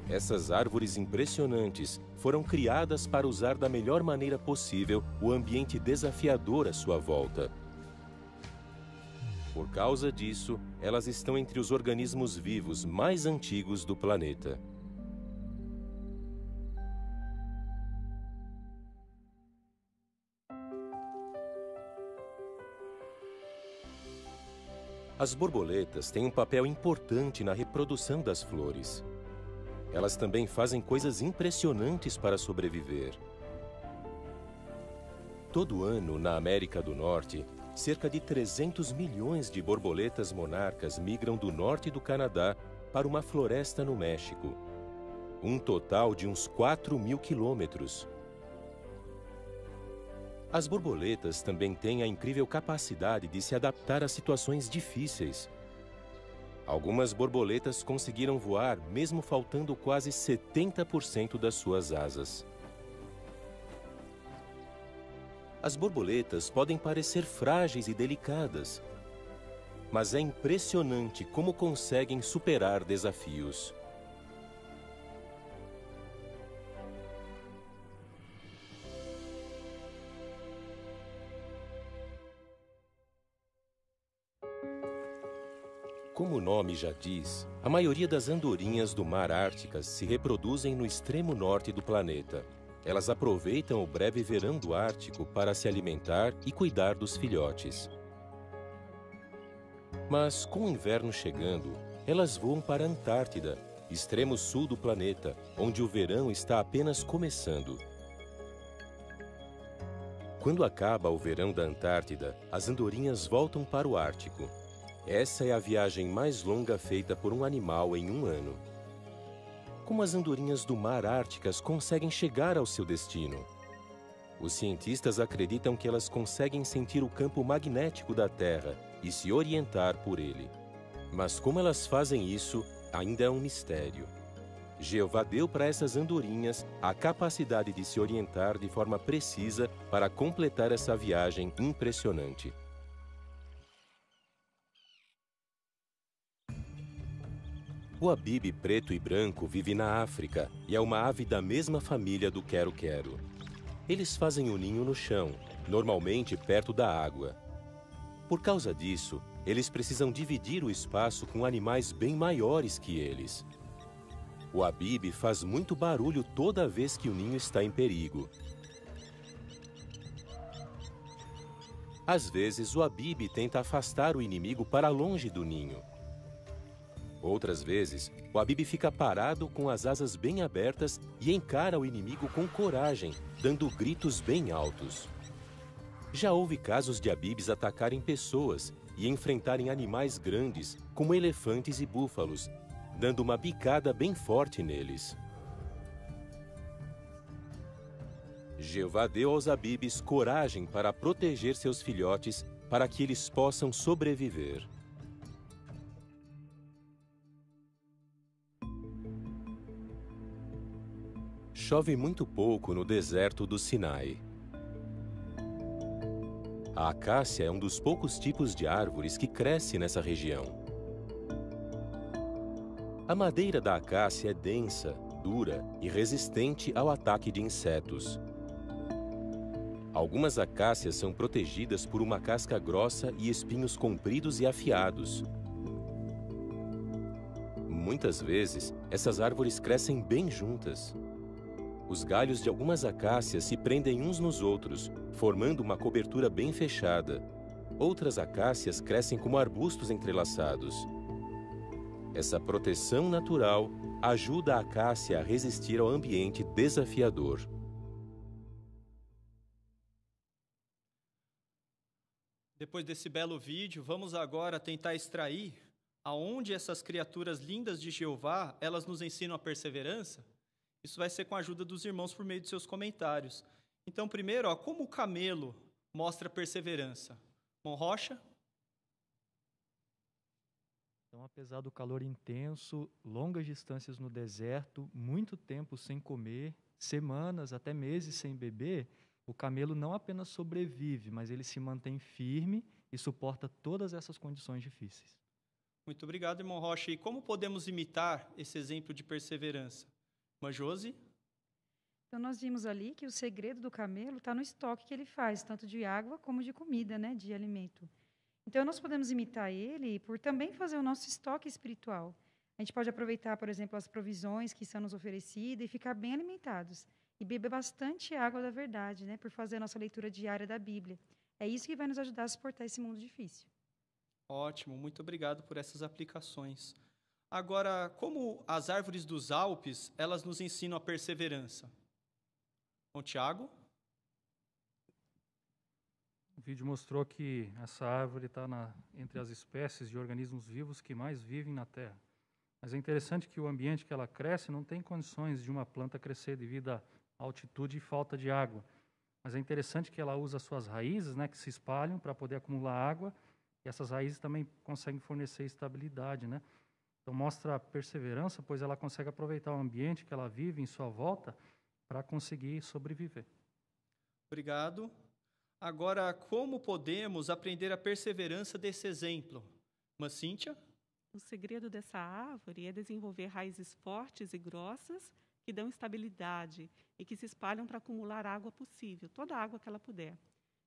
Speaker 19: Essas árvores impressionantes foram criadas para usar da melhor maneira possível o ambiente desafiador à sua volta. Por causa disso, elas estão entre os organismos vivos mais antigos do planeta. As borboletas têm um papel importante na reprodução das flores. Elas também fazem coisas impressionantes para sobreviver. Todo ano, na América do Norte, cerca de 300 milhões de borboletas monarcas migram do norte do Canadá para uma floresta no México. Um total de uns 4.000 quilômetros. As borboletas também têm a incrível capacidade de se adaptar a situações difíceis. Algumas borboletas conseguiram voar mesmo faltando quase 70% das suas asas. As borboletas podem parecer frágeis e delicadas, mas é impressionante como conseguem superar desafios. Como o nome já diz, a maioria das andorinhas do mar Árticas se reproduzem no extremo norte do planeta. Elas aproveitam o breve verão do Ártico para se alimentar e cuidar dos filhotes. Mas, com o inverno chegando, elas voam para a Antártida, extremo sul do planeta, onde o verão está apenas começando. Quando acaba o verão da Antártida, as andorinhas voltam para o Ártico. Essa é a viagem mais longa feita por um animal em um ano. Como as andorinhas do mar Árticas conseguem chegar ao seu destino? Os cientistas acreditam que elas conseguem sentir o campo magnético da Terra e se orientar por ele. Mas como elas fazem isso, ainda é um mistério. Jeová deu para essas andorinhas a capacidade de se orientar de forma precisa para completar essa viagem impressionante. O abibe preto e branco vive na África e é uma ave da mesma família do quero-quero. Eles fazem o ninho no chão, normalmente perto da água. Por causa disso, eles precisam dividir o espaço com animais bem maiores que eles. O abibe faz muito barulho toda vez que o ninho está em perigo. Às vezes, o abibe tenta afastar o inimigo para longe do ninho. Outras vezes, o Abib fica parado com as asas bem abertas e encara o inimigo com coragem, dando gritos bem altos. Já houve casos de Abibs atacarem pessoas e enfrentarem animais grandes, como elefantes e búfalos, dando uma bicada bem forte neles. Jeová deu aos Abibs coragem para proteger seus filhotes para que eles possam sobreviver. Chove muito pouco no deserto do Sinai. A acácia é um dos poucos tipos de árvores que cresce nessa região. A madeira da acácia é densa, dura e resistente ao ataque de insetos. Algumas acácias são protegidas por uma casca grossa e espinhos compridos e afiados. Muitas vezes, essas árvores crescem bem juntas. Os galhos de algumas acácias se prendem uns nos outros, formando uma cobertura bem fechada. Outras acácias crescem como arbustos entrelaçados. Essa proteção natural ajuda a acácia a resistir ao ambiente desafiador.
Speaker 18: Depois desse belo vídeo, vamos agora tentar extrair aonde essas criaturas lindas de Jeová, elas nos ensinam a perseverança. Isso vai ser com a ajuda dos irmãos por meio de seus comentários. Então, primeiro, como o camelo mostra perseverança? Irmão Rocha?
Speaker 4: Então, apesar do calor intenso, longas distâncias no deserto, muito tempo sem comer, semanas, até meses sem beber, o camelo não apenas sobrevive, mas ele se mantém firme e suporta todas essas condições difíceis.
Speaker 18: Muito obrigado, irmão Rocha. E como podemos imitar esse exemplo de perseverança? Irmã Josi?
Speaker 10: Então, nós vimos ali que o segredo do camelo está no estoque que ele faz, tanto de água como de comida, né, de alimento. Então, nós podemos imitar ele por também fazer o nosso estoque espiritual. A gente pode aproveitar, por exemplo, as provisões que são nos oferecidas e ficar bem alimentados. E beber bastante água da verdade, né, por fazer a nossa leitura diária da Bíblia. É isso que vai nos ajudar a suportar esse mundo difícil.
Speaker 18: Ótimo, muito obrigado por essas aplicações. Agora, como as árvores dos Alpes, elas nos ensinam a perseverança? Bom, Tiago?
Speaker 2: O vídeo mostrou que essa árvore está entre as espécies de organismos vivos que mais vivem na Terra. Mas é interessante que o ambiente que ela cresce não tem condições de uma planta crescer devido à altitude e falta de água. Mas é interessante que ela usa suas raízes, né, que se espalham para poder acumular água, e essas raízes também conseguem fornecer estabilidade, né? Então mostra a perseverança, pois ela consegue aproveitar o ambiente que ela vive em sua volta para conseguir sobreviver.
Speaker 18: Obrigado. Agora, como podemos aprender a perseverança desse exemplo? Irmã Cíntia?
Speaker 11: O segredo dessa árvore é desenvolver raízes fortes e grossas que dão estabilidade e que se espalham para acumular água possível, toda a água que ela puder.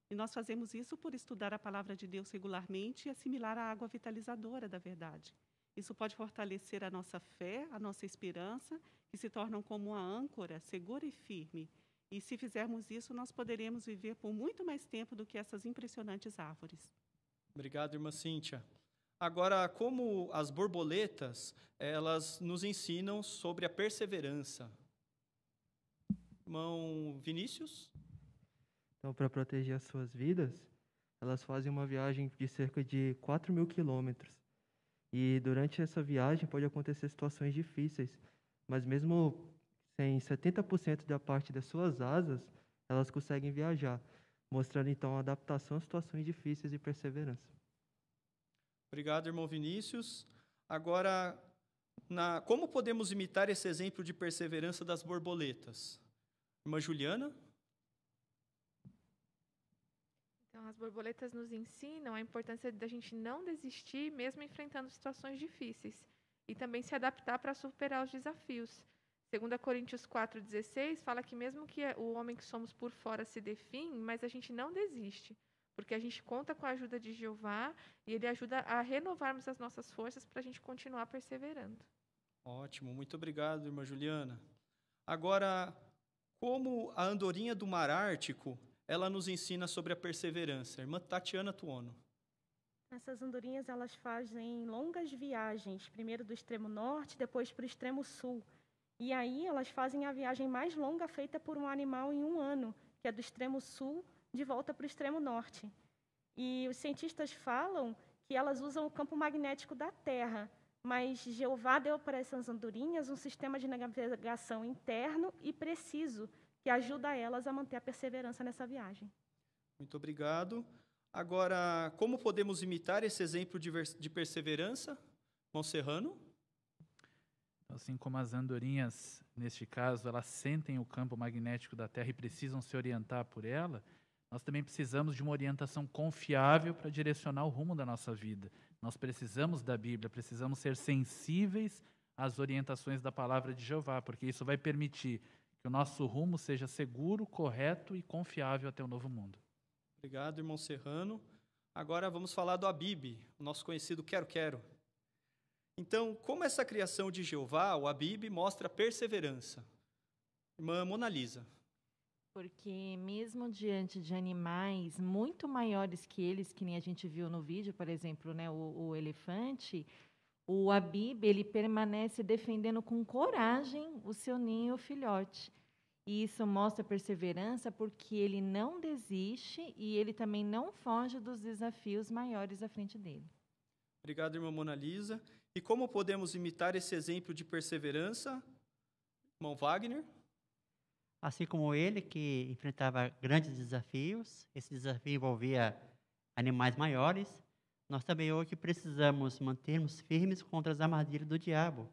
Speaker 11: E nós fazemos isso por estudar a palavra de Deus regularmente e assimilar a água vitalizadora da verdade. Isso pode fortalecer a nossa fé, a nossa esperança, que se tornam como uma âncora segura e firme. E se fizermos isso, nós poderemos viver por muito mais tempo do que essas impressionantes árvores.
Speaker 18: Obrigado, irmã Cíntia. Agora, como as borboletas, elas nos ensinam sobre a perseverança. Irmão Vinícius?
Speaker 7: Então, para proteger as suas vidas, elas fazem uma viagem de cerca de 4.000 quilômetros. E durante essa viagem pode acontecer situações difíceis, mas mesmo sem 70% da parte das suas asas, elas conseguem viajar, mostrando então a adaptação a situações difíceis e perseverança.
Speaker 18: Obrigado, irmão Vinícius. Agora, como podemos imitar esse exemplo de perseverança das borboletas? Irmã Juliana?
Speaker 9: Então, as borboletas nos ensinam a importância da gente não desistir, mesmo enfrentando situações difíceis, e também se adaptar para superar os desafios. 2 Coríntios 4,16 fala que mesmo que o homem que somos por fora se define, mas a gente não desiste, porque a gente conta com a ajuda de Jeová e ele ajuda a renovarmos as nossas forças para a gente continuar perseverando.
Speaker 18: Ótimo, muito obrigado, irmã Juliana. Agora, como a andorinha do mar Ártico, ela nos ensina sobre a perseverança. Irmã Tatiana Tuono.
Speaker 8: Essas andorinhas, elas fazem longas viagens, primeiro do extremo norte, depois para o extremo sul. E aí elas fazem a viagem mais longa feita por um animal em um ano, que é do extremo sul de volta para o extremo norte. E os cientistas falam que elas usam o campo magnético da Terra, mas Jeová deu para essas andorinhas um sistema de navegação interno e preciso, que ajuda elas a manter a perseverança nessa viagem.
Speaker 18: Muito obrigado. Agora, como podemos imitar esse exemplo de perseverança? Monserrano?
Speaker 5: Assim como as andorinhas, neste caso, elas sentem o campo magnético da Terra e precisam se orientar por ela, nós também precisamos de uma orientação confiável para direcionar o rumo da nossa vida. Nós precisamos da Bíblia, precisamos ser sensíveis às orientações da palavra de Jeová, porque isso vai permitir que o nosso rumo seja seguro, correto e confiável até o novo mundo.
Speaker 18: Obrigado, irmão Serrano. Agora vamos falar do Abib, o nosso conhecido quero-quero. Então, como essa criação de Jeová, o Abib, mostra perseverança? Irmã Mona Lisa.
Speaker 6: Porque mesmo diante de animais muito maiores que eles, que nem a gente viu no vídeo, por exemplo, né, o elefante, o Abib, ele permanece defendendo com coragem o seu ninho e o filhote. E isso mostra perseverança porque ele não desiste e ele também não foge dos desafios maiores à frente dele.
Speaker 18: Obrigado, irmã Mona Lisa. E como podemos imitar esse exemplo de perseverança? Irmão Wagner?
Speaker 13: Assim como ele, que enfrentava grandes desafios, esse desafio envolvia animais maiores, nós também hoje precisamos mantermos firmes contra as armadilhas do diabo.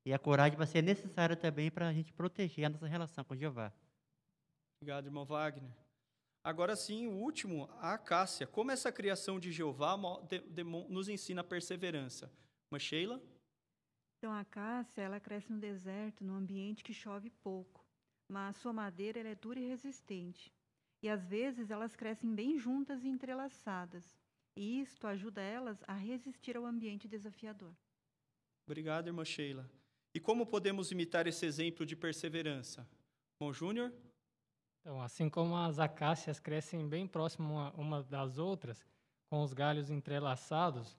Speaker 13: E a coragem vai ser necessária também para a gente proteger a nossa relação com Jeová.
Speaker 18: Obrigado, irmão Wagner. Agora sim, o último, a acácia. Como essa criação de Jeová nos ensina a perseverança? Uma Sheila?
Speaker 12: Então, a acácia, ela cresce no deserto, num ambiente que chove pouco. Mas sua madeira ela é dura e resistente. E, às vezes, elas crescem bem juntas e entrelaçadas. E isto ajuda elas a resistir ao ambiente desafiador.
Speaker 18: Obrigado, irmã Sheila. E como podemos imitar esse exemplo de perseverança? Bom, Júnior?
Speaker 3: Então, assim como as acácias crescem bem próximo uma das outras, com os galhos entrelaçados,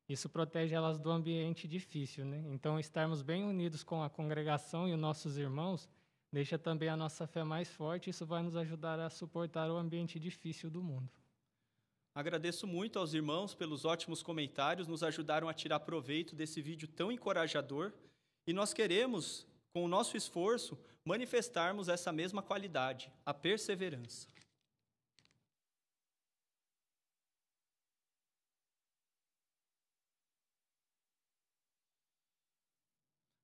Speaker 3: isso protege elas do ambiente difícil, né? Então, estarmos bem unidos com a congregação e os nossos irmãos deixa também a nossa fé mais forte, e isso vai nos ajudar a suportar o ambiente difícil do mundo.
Speaker 18: Agradeço muito aos irmãos pelos ótimos comentários, nos ajudaram a tirar proveito desse vídeo tão encorajador, e nós queremos, com o nosso esforço, manifestarmos essa mesma qualidade, a perseverança.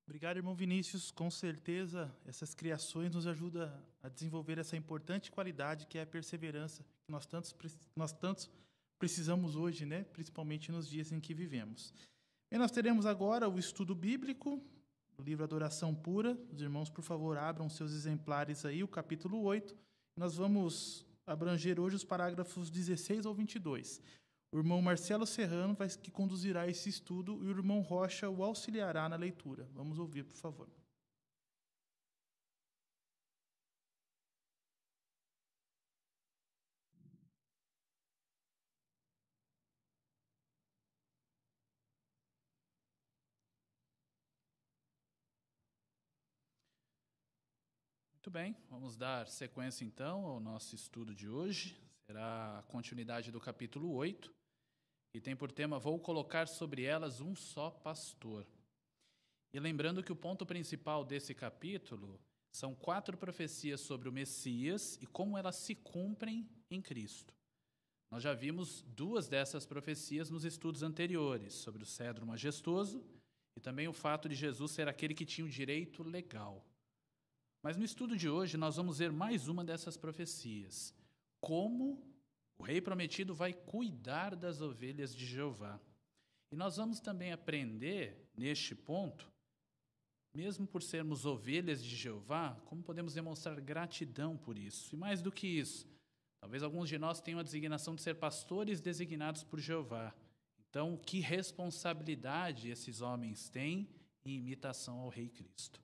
Speaker 1: Obrigado, irmão Vinícius. Com certeza, essas criações nos ajudam a desenvolver essa importante qualidade que é a perseverança, que nós tantos precisamos hoje, né? Principalmente nos dias em que vivemos. E nós teremos agora o estudo bíblico, do livro Adoração Pura. Os irmãos, por favor, abram seus exemplares aí, o capítulo 8. Nós vamos abranger hoje os parágrafos 16 ao 22. O irmão Marcelo Serrano que conduzirá esse estudo e o irmão Rocha o auxiliará na leitura. Vamos ouvir, por favor.
Speaker 5: Muito bem, vamos dar sequência então ao nosso estudo de hoje. Será a continuidade do capítulo 8, e tem por tema: Vou colocar sobre elas um só pastor. E lembrando que o ponto principal desse capítulo são 4 profecias sobre o Messias e como elas se cumprem em Cristo. Nós já vimos 2 dessas profecias nos estudos anteriores, sobre o cedro majestoso e também o fato de Jesus ser aquele que tinha o direito legal. Mas no estudo de hoje nós vamos ver mais uma dessas profecias: como o rei prometido vai cuidar das ovelhas de Jeová. E nós vamos também aprender, neste ponto, mesmo por sermos ovelhas de Jeová, como podemos demonstrar gratidão por isso. E mais do que isso, talvez alguns de nós tenham a designação de ser pastores designados por Jeová. Então, que responsabilidade esses homens têm em imitação ao Rei Cristo.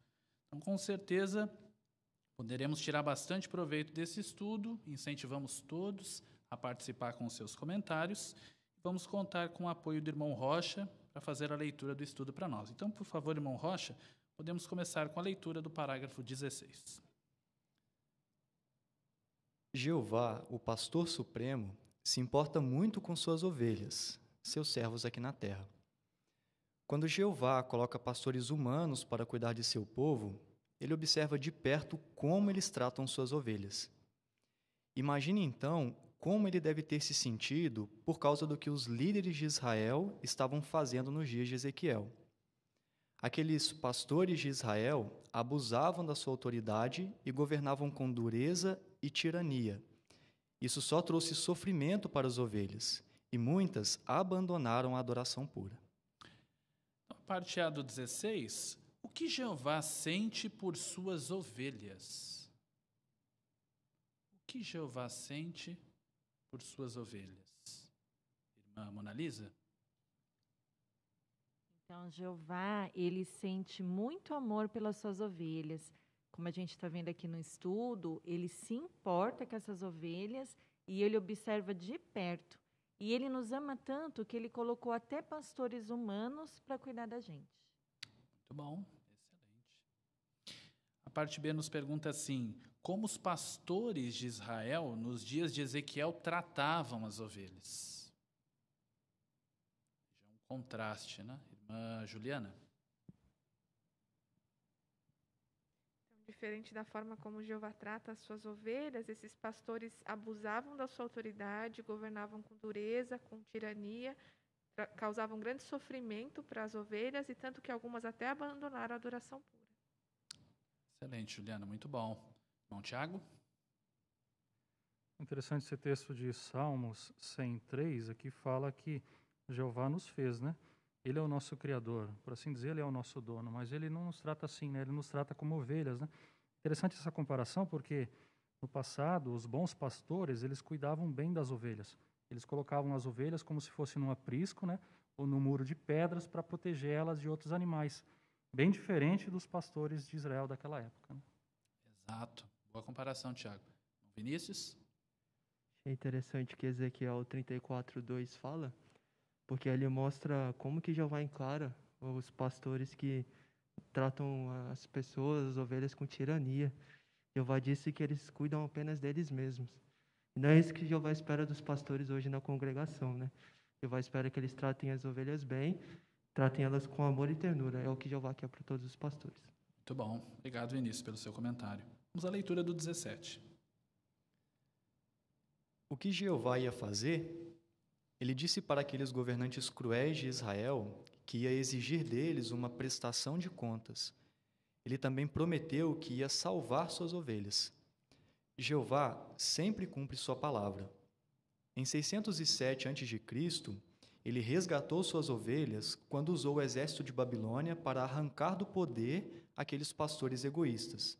Speaker 5: Então, com certeza, poderemos tirar bastante proveito desse estudo. Incentivamos todos a participar com seus comentários. Vamos contar com o apoio do irmão Rocha para fazer a leitura do estudo para nós. Então, por favor, irmão Rocha, podemos começar com a leitura do parágrafo 16.
Speaker 4: Jeová, o pastor supremo, se importa muito com suas ovelhas, seus servos aqui na terra. Quando Jeová coloca pastores humanos para cuidar de seu povo, ele observa de perto como eles tratam suas ovelhas. Imagine então como ele deve ter se sentido por causa do que os líderes de Israel estavam fazendo nos dias de Ezequiel. Aqueles pastores de Israel abusavam da sua autoridade e governavam com dureza e tirania. Isso só trouxe sofrimento para as ovelhas, e muitas abandonaram a adoração pura.
Speaker 5: A parte A do 16, o que Jeová sente por suas ovelhas? O que Jeová sente por suas ovelhas? Irmã Mona Lisa?
Speaker 6: Então, Jeová, ele sente muito amor pelas suas ovelhas. Como a gente está vendo aqui no estudo, ele se importa com essas ovelhas e ele observa de perto. E ele nos ama tanto que ele colocou até pastores humanos para cuidar da gente.
Speaker 5: Muito bom, excelente. A parte B nos pergunta assim: como os pastores de Israel, nos dias de Ezequiel, tratavam as ovelhas? Já um contraste, né? Irmã Juliana?
Speaker 9: Diferente da forma como Jeová trata as suas ovelhas, esses pastores abusavam da sua autoridade, governavam com dureza, com tirania, causavam grande sofrimento para as ovelhas, e tanto que algumas até abandonaram a adoração pura.
Speaker 5: Excelente, Juliana, muito bom. Irmão Tiago?
Speaker 20: Interessante esse texto de Salmos 103, aqui fala que Jeová nos fez, né? Ele é o nosso Criador, por assim dizer, ele é o nosso dono, mas ele não nos trata assim, né? Ele nos trata como ovelhas, né? Interessante essa comparação, porque no passado, os bons pastores, eles cuidavam bem das ovelhas. Eles colocavam as ovelhas como se fosse num aprisco, né? Ou num muro de pedras para proteger elas de outros animais. Bem diferente dos pastores de Israel daquela época, né?
Speaker 5: Exato. Boa comparação, Tiago. Vinícius?
Speaker 7: É interessante que Ezequiel 34:2 fala, porque ele mostra como que Jeová encara os pastores que tratam as pessoas, as ovelhas, com tirania. Jeová disse que eles cuidam apenas deles mesmos. E não é isso que Jeová espera dos pastores hoje na congregação, né? Jeová espera que eles tratem as ovelhas bem, tratem elas com amor e ternura. É o que Jeová quer para todos os pastores.
Speaker 5: Muito bom. Obrigado, Vinícius, pelo seu comentário. Vamos à leitura do 17.
Speaker 4: O que Jeová ia fazer? Ele disse para aqueles governantes cruéis de Israel que ia exigir deles uma prestação de contas. Ele também prometeu que ia salvar suas ovelhas. Jeová sempre cumpre sua palavra. Em 607 a.C., ele resgatou suas ovelhas quando usou o exército de Babilônia para arrancar do poder aqueles pastores egoístas.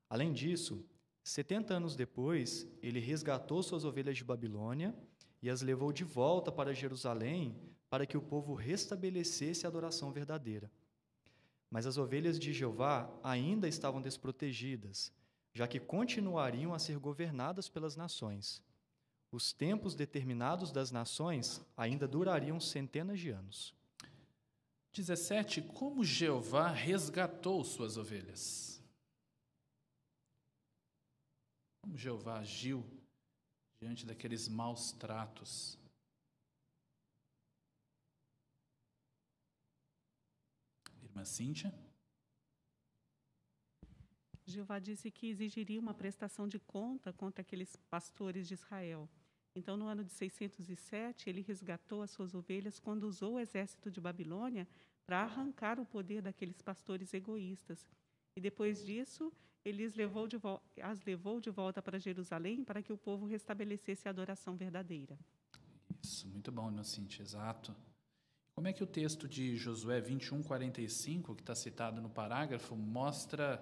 Speaker 4: Além disso, 70 anos depois, ele resgatou suas ovelhas de Babilônia e as levou de volta para Jerusalém para que o povo restabelecesse a adoração verdadeira. Mas as ovelhas de Jeová ainda estavam desprotegidas, já que continuariam a ser governadas pelas nações. Os tempos determinados das nações ainda durariam centenas de anos.
Speaker 5: 17. Como Jeová resgatou suas ovelhas? Como Jeová agiu diante daqueles maus tratos? Irmã Cíntia?
Speaker 11: Jeová disse que exigiria uma prestação de conta contra aqueles pastores de Israel. Então, no ano de 607, ele resgatou as suas ovelhas quando usou o exército de Babilônia para arrancar o poder daqueles pastores egoístas. E depois disso, ele as levou de volta para Jerusalém para que o povo restabelecesse a adoração verdadeira.
Speaker 5: Isso, muito bom, irmã Cíntia, exato. Como é que o texto de Josué 21:45, que está citado no parágrafo, mostra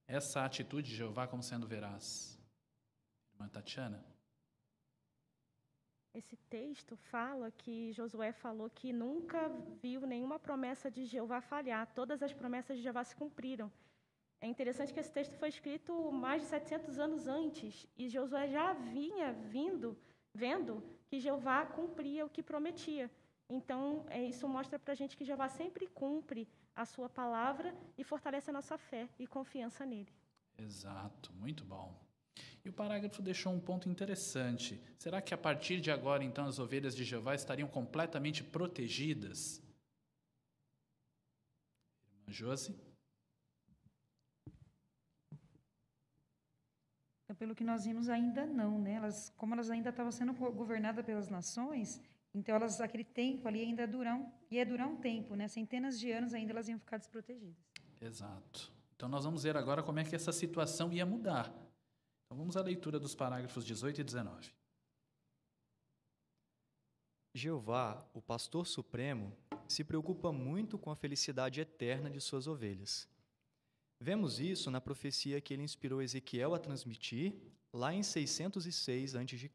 Speaker 5: essa atitude de Jeová como sendo veraz? Irmã Tatiana?
Speaker 8: Esse texto fala que Josué falou que nunca viu nenhuma promessa de Jeová falhar. Todas as promessas de Jeová se cumpriram. É interessante que esse texto foi escrito mais de 700 anos antes, e Josué já vinha vendo que que Jeová cumpria o que prometia. Então, isso mostra para a gente que Jeová sempre cumpre a sua palavra e fortalece a nossa fé e confiança nele.
Speaker 5: Exato, muito bom. E o parágrafo deixou um ponto interessante. Será que a partir de agora, então, as ovelhas de Jeová estariam completamente protegidas? Irmã Josi?
Speaker 10: Pelo que nós vimos, ainda não, né? Como elas ainda estavam sendo governadas pelas nações, então aquele tempo ali ainda ia durar um tempo, né? Centenas de anos ainda elas iam ficar desprotegidas.
Speaker 5: Exato. Então nós vamos ver agora como é que essa situação ia mudar. Então vamos à leitura dos parágrafos 18 e 19.
Speaker 4: Jeová, o pastor supremo, se preocupa muito com a felicidade eterna de suas ovelhas. Vemos isso na profecia que ele inspirou Ezequiel a transmitir lá em 606 a.C.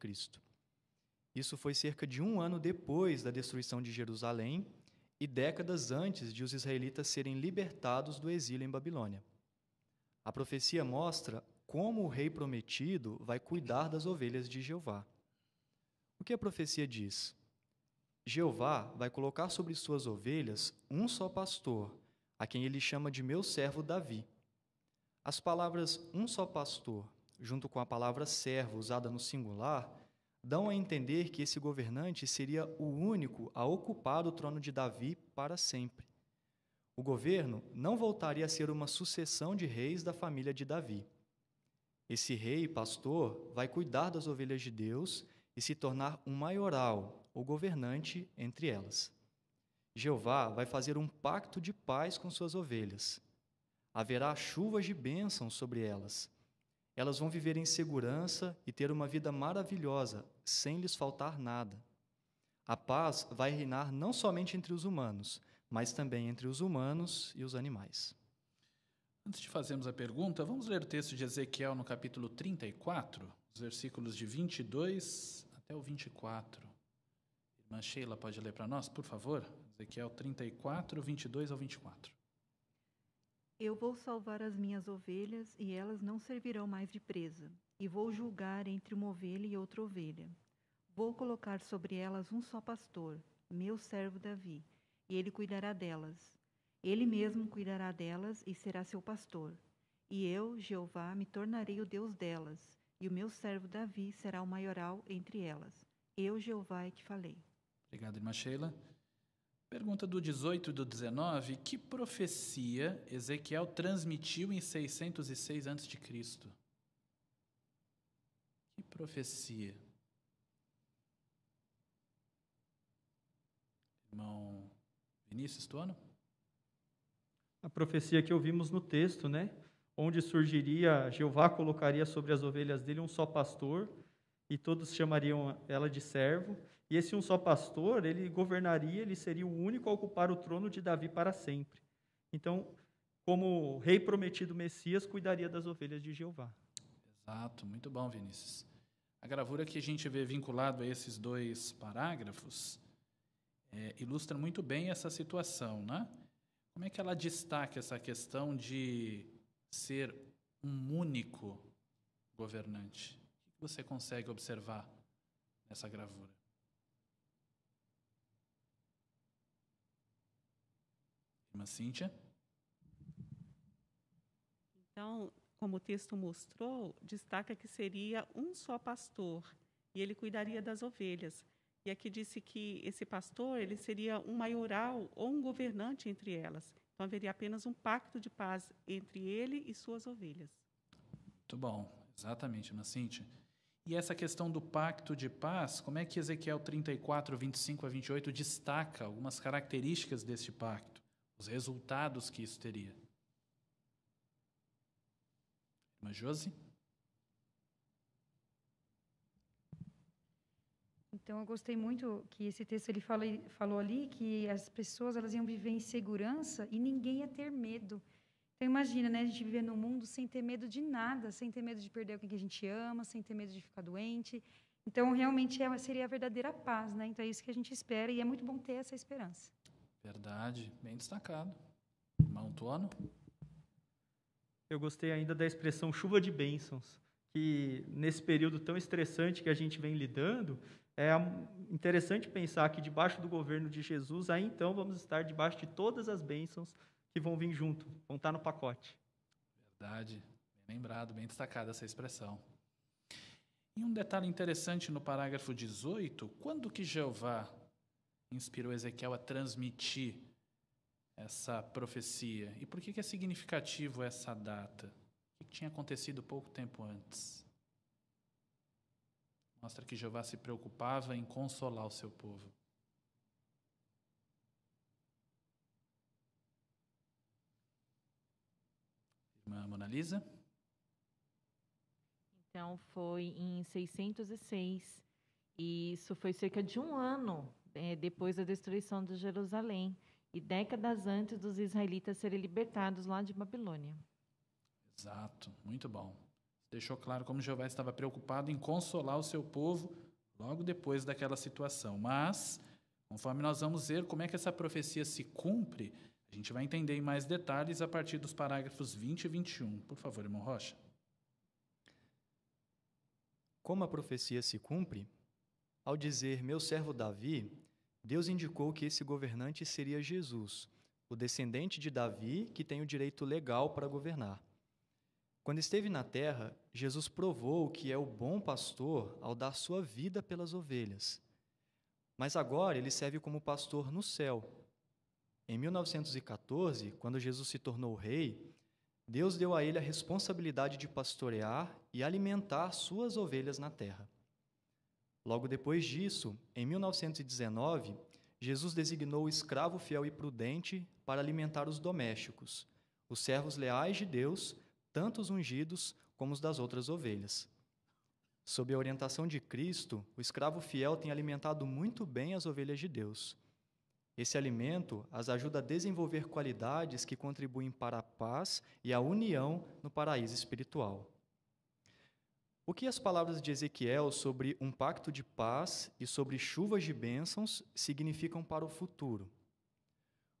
Speaker 4: Isso foi cerca de 1 ano depois da destruição de Jerusalém e décadas antes de os israelitas serem libertados do exílio em Babilônia. A profecia mostra como o rei prometido vai cuidar das ovelhas de Jeová. O que a profecia diz? Jeová vai colocar sobre suas ovelhas um só pastor, a quem ele chama de meu servo Davi. As palavras um só pastor, junto com a palavra servo usada no singular, dão a entender que esse governante seria o único a ocupar o trono de Davi para sempre. O governo não voltaria a ser uma sucessão de reis da família de Davi. Esse rei pastor vai cuidar das ovelhas de Deus e se tornar um maioral, ou governante, entre elas. Jeová vai fazer um pacto de paz com suas ovelhas. Haverá chuvas de bênção sobre elas. Elas vão viver em segurança e ter uma vida maravilhosa, sem lhes faltar nada. A paz vai reinar não somente entre os humanos, mas também entre os humanos e os animais.
Speaker 5: Antes de fazermos a pergunta, vamos ler o texto de Ezequiel no capítulo 34, os versículos de 22 até o 24. Irmã Sheila, pode ler para nós, por favor? Ezequiel 34, 22 ao 24.
Speaker 12: Eu vou salvar as minhas ovelhas, e elas não servirão mais de presa, e vou julgar entre uma ovelha e outra ovelha. Vou colocar sobre elas um só pastor, meu servo Davi, e ele cuidará delas. Ele mesmo cuidará delas e será seu pastor. E eu, Jeová, me tornarei o Deus delas, e o meu servo Davi será o maioral entre elas. Eu, Jeová, é que falei.
Speaker 5: Obrigado, irmã Sheila. Pergunta do 18 e do 19. Que profecia Ezequiel transmitiu em 606 a.C.? Que profecia? Irmão Vinícius Tuano?
Speaker 4: A profecia que ouvimos no texto, né? Onde surgiria, Jeová colocaria sobre as ovelhas dele um só pastor, e todos chamariam ela de servo. E esse um só pastor, ele governaria, ele seria o único a ocupar o trono de Davi para sempre. Então, como rei prometido Messias, cuidaria das ovelhas de Jeová.
Speaker 5: Exato, muito bom, Vinícius. A gravura que a gente vê vinculado a esses dois parágrafos ilustra muito bem essa situação, né? Como é que ela destaca essa questão de ser um único governante? O que você consegue observar nessa gravura? Irmã Cíntia?
Speaker 11: Então, como o texto mostrou, destaca que seria um só pastor e ele cuidaria das ovelhas. E aqui disse que esse pastor ele seria um maioral ou um governante entre elas. Então, haveria apenas um pacto de paz entre ele e suas ovelhas.
Speaker 5: Muito bom, exatamente, irmã Cíntia. E essa questão do pacto de paz, como é que Ezequiel 34, 25 a 28 destaca algumas características desse pacto? Os resultados que isso teria. Irmã Josi?
Speaker 10: Então, eu gostei muito que esse texto ele falou ali que as pessoas elas iam viver em segurança e ninguém ia ter medo. Então, imagina, né, a gente viver num mundo sem ter medo de nada, sem ter medo de perder alguém que a gente ama, sem ter medo de ficar doente. Então, realmente seria a verdadeira paz, né? Então, é isso que a gente espera e é muito bom ter essa esperança.
Speaker 5: Verdade, bem destacado. Irmão Tuano?
Speaker 4: Eu gostei ainda da expressão chuva de bênçãos, que nesse período tão estressante que a gente vem lidando, é interessante pensar que debaixo do governo de Jesus, aí então vamos estar debaixo de todas as bênçãos que vão vir junto, vão estar no pacote.
Speaker 5: Verdade, bem lembrado, bem destacada essa expressão. E um detalhe interessante no parágrafo 18, quando que Jeová inspirou Ezequiel a transmitir essa profecia? E por que é significativo essa data? O que tinha acontecido pouco tempo antes? Mostra que Jeová se preocupava em consolar o seu povo. Irmã Mona Lisa?
Speaker 6: Então, foi em 606, e isso foi cerca de um ano depois da destruição de Jerusalém, e décadas antes dos israelitas serem libertados lá de Babilônia.
Speaker 5: Exato, muito bom. Deixou claro como Jeová estava preocupado em consolar o seu povo logo depois daquela situação. Mas, conforme nós vamos ver como é que essa profecia se cumpre, a gente vai entender em mais detalhes a partir dos parágrafos 20 e 21. Por favor, irmão Rocha.
Speaker 4: Como a profecia se cumpre? Ao dizer, meu servo Davi, Deus indicou que esse governante seria Jesus, o descendente de Davi que tem o direito legal para governar. Quando esteve na terra, Jesus provou que é o bom pastor ao dar sua vida pelas ovelhas. Mas agora ele serve como pastor no céu. Em 1914, quando Jesus se tornou rei, Deus deu a ele a responsabilidade de pastorear e alimentar suas ovelhas na terra. Logo depois disso, em 1919, Jesus designou o escravo fiel e prudente para alimentar os domésticos, os servos leais de Deus, tanto os ungidos como os das outras ovelhas. Sob a orientação de Cristo, o escravo fiel tem alimentado muito bem as ovelhas de Deus. Esse alimento as ajuda a desenvolver qualidades que contribuem para a paz e a união no paraíso espiritual. O que as palavras de Ezequiel sobre um pacto de paz e sobre chuvas de bênçãos significam para o futuro?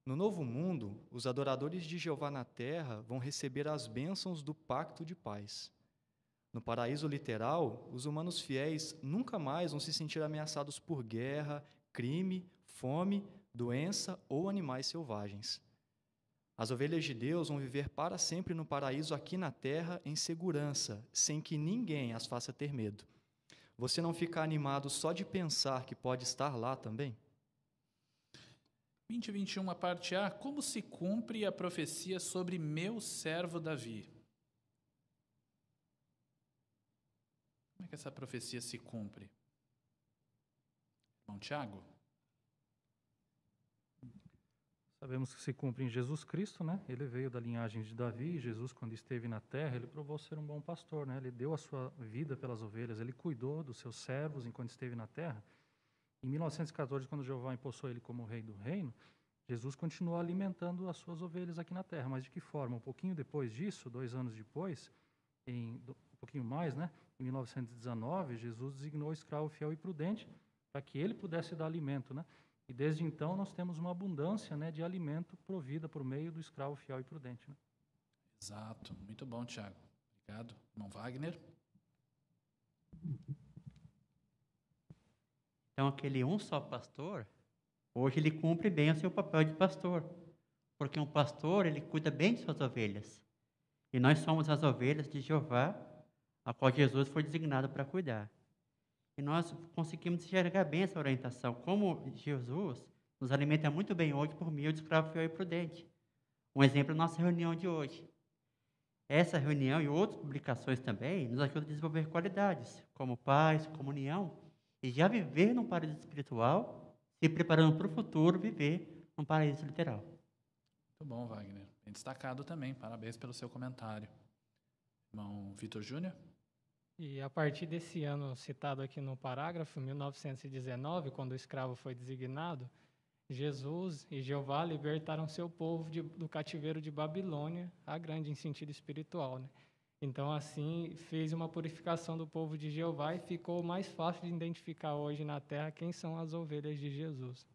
Speaker 4: No novo mundo, os adoradores de Jeová na terra vão receber as bênçãos do pacto de paz. No paraíso literal, os humanos fiéis nunca mais vão se sentir ameaçados por guerra, crime, fome, doença ou animais selvagens. As ovelhas de Deus vão viver para sempre no paraíso aqui na terra em segurança, sem que ninguém as faça ter medo. Você não fica animado só de pensar que pode estar lá também?
Speaker 5: 20 e 21, a parte A. Como se cumpre a profecia sobre meu servo Davi? Como é que essa profecia se cumpre? Irmão Tiago?
Speaker 20: Sabemos que se cumpre em Jesus Cristo, né? Ele veio da linhagem de Davi. Jesus, quando esteve na terra, ele provou ser um bom pastor, né? Ele deu a sua vida pelas ovelhas, ele cuidou dos seus servos enquanto esteve na terra. Em 1914, quando Jeová empossou ele como rei do reino, Jesus continuou alimentando as suas ovelhas aqui na terra. Mas de que forma? Um pouquinho depois disso, 2 anos depois, um pouquinho mais, né? Em 1919, Jesus designou o escravo fiel e prudente para que ele pudesse dar alimento, né? E desde então nós temos uma abundância, né, de alimento provida por meio do escravo fiel e prudente, né?
Speaker 5: Exato. Muito bom, Tiago. Obrigado. Irmão Wagner?
Speaker 13: Então, aquele um só pastor, hoje ele cumpre bem o seu papel de pastor. Porque um pastor, ele cuida bem de suas ovelhas. E nós somos as ovelhas de Jeová, a qual Jesus foi designado para cuidar. E nós conseguimos enxergar bem essa orientação. Como Jesus nos alimenta muito bem hoje por meio do escravo fiel e prudente. Um exemplo é a nossa reunião de hoje. Essa reunião e outras publicações também nos ajudam a desenvolver qualidades, como paz, comunhão, e já viver num paraíso espiritual, se preparando para o futuro viver num paraíso literal.
Speaker 5: Muito bom, Wagner. Bem destacado também. Parabéns pelo seu comentário. Irmão Vitor Júnior?
Speaker 3: E a partir desse ano citado aqui no parágrafo, 1919, quando o escravo foi designado, Jesus e Jeová libertaram seu povo do cativeiro de Babilônia, a grande em sentido espiritual, né? Então, assim, fez uma purificação do povo de Jeová e ficou mais fácil de identificar hoje na terra quem são as ovelhas de Jesus.